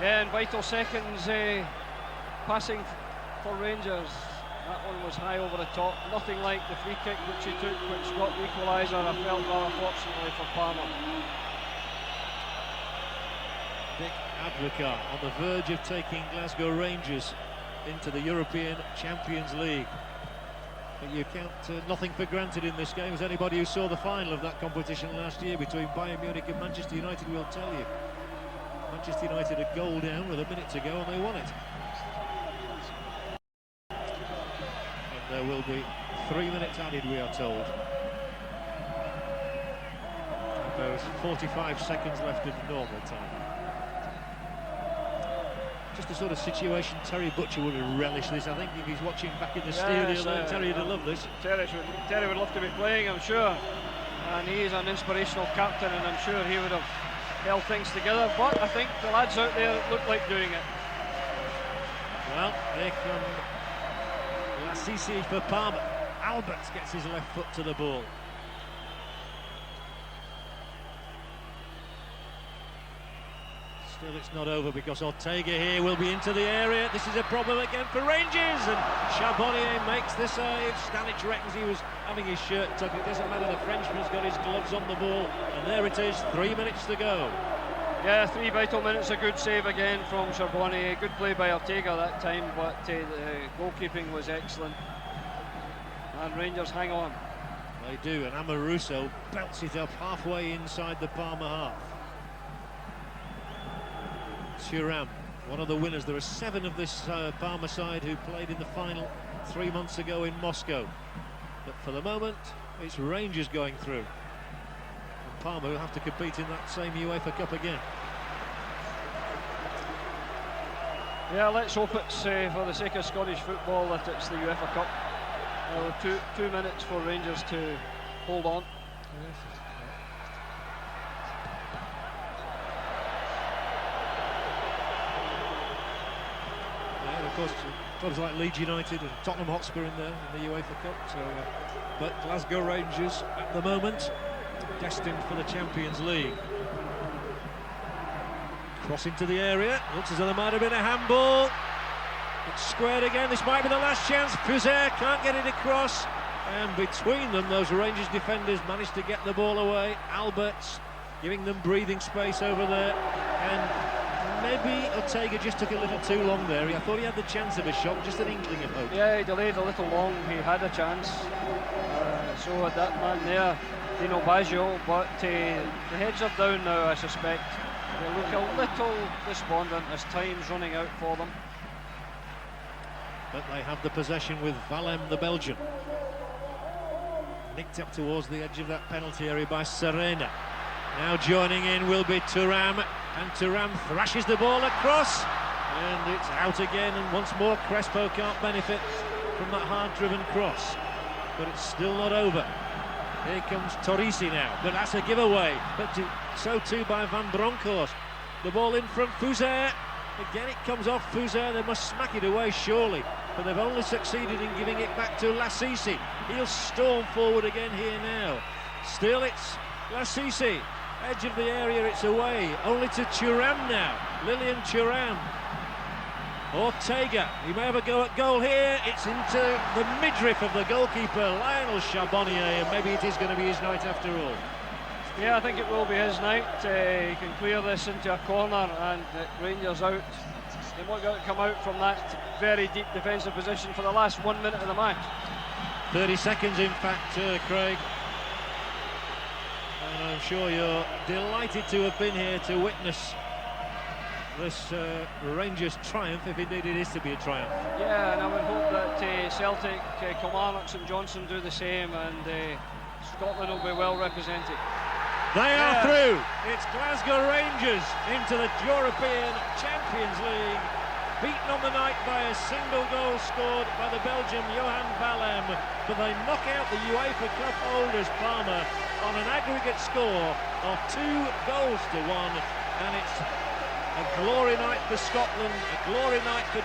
Speaker 3: Yeah, in vital seconds, passing for Rangers. That one was high over the top. Nothing like the free kick which he took, which got the equaliser. I felt rather fortunately for Parma.
Speaker 2: Dick Advocaat on the verge of taking Glasgow Rangers into the European Champions League. But you count nothing for granted in this game, as anybody who saw the final of that competition last year between Bayern Munich and Manchester United will tell you. Manchester United a goal down with a minute to go, and they won it. And there will be 3 minutes added, we are told. And there's 45 seconds left of normal time. Just the sort of situation Terry Butcher would relish this. I think if he's watching back in the studio there, Terry would love this.
Speaker 3: Terry would love to be playing, I'm sure. And he's an inspirational captain, and I'm sure he would have held things together. But I think the lads out there look like doing it.
Speaker 2: Well, here come Lassisi for Parma. Alberts gets his left foot to the ball. Still, it's not over, because Ortega here will be into the area. This is a problem again for Rangers, and Charbonnier makes the save. Stanic reckons he was having his shirt tucked. It doesn't matter, the Frenchman's got his gloves on the ball, and there it is, 3 minutes to go.
Speaker 3: Yeah, 3 vital minutes, a good save again from Charbonnier. Good play by Ortega that time, but the goalkeeping was excellent. And Rangers hang on.
Speaker 2: They do, and Amoruso belts it up halfway inside the Parma half. Thuram, one of the winners. There are 7 of this Parma side who played in the final 3 months ago in Moscow. But for the moment, it's Rangers going through. And Parma will have to compete in that same UEFA Cup again.
Speaker 3: Yeah, let's hope it's, for the sake of Scottish football, that it's the UEFA Cup. Two minutes for Rangers to hold on.
Speaker 2: Yeah, of course, clubs like Leeds United and Tottenham Hotspur in there in the UEFA Cup. So, but Glasgow Rangers at the moment destined for the Champions League. Cross into the area. Looks as though there might have been a handball. It's squared again. This might be the last chance. Fuser can't get it across. And between them, those Rangers defenders managed to get the ball away. Alberts giving them breathing space over there. And maybe Ortega just took a little too long there. I thought he had the chance of a shot, just an inkling of hope.
Speaker 3: Yeah, he delayed a little long. He had a chance. So had that man there, Dino Baggio, but the heads are down now, I suspect. They look a little despondent as time's running out for them.
Speaker 2: But they have the possession with Valem, the Belgian. Nicked up towards the edge of that penalty area by Serena. Now joining in will be Thuram, and Thuram thrashes the ball across, and it's out again, and once more Crespo can't benefit from that hard-driven cross. But it's still not over. Here comes Torrisi now, but that's a giveaway. But so too by Van Bronckhorst. The ball in from Fuser. Again it comes off Fuser. They must smack it away surely, but they've only succeeded in giving it back to Lassisi. He'll storm forward again here now. Still it's Lassisi. Edge of the area, it's away. Only to Thuram now. Lilian Thuram. Ortega, he may have a go at goal here. It's into the midriff of the goalkeeper, Lionel Charbonnier, and maybe it is going to be his night after all.
Speaker 3: Yeah, I think it will be his night. He can clear this into a corner, and Rangers out. They won't get to come out from that very deep defensive position for the last 1 minute of the match.
Speaker 2: 30 seconds, in fact, Craig. And I'm sure you're delighted to have been here to witness this Rangers triumph, if indeed it is to be a triumph.
Speaker 3: Yeah, and I would hope that Celtic, Kilmarnock, St Johnstone do the same, and Scotland will be well represented.
Speaker 2: They are through. It's Glasgow Rangers into the European Champions League, beaten on the night by a single goal scored by the Belgian Johan Valem, but they knock out the UEFA Cup holders Parma on an aggregate score of 2 goals to 1, and it's a glory night for Scotland, a glory night for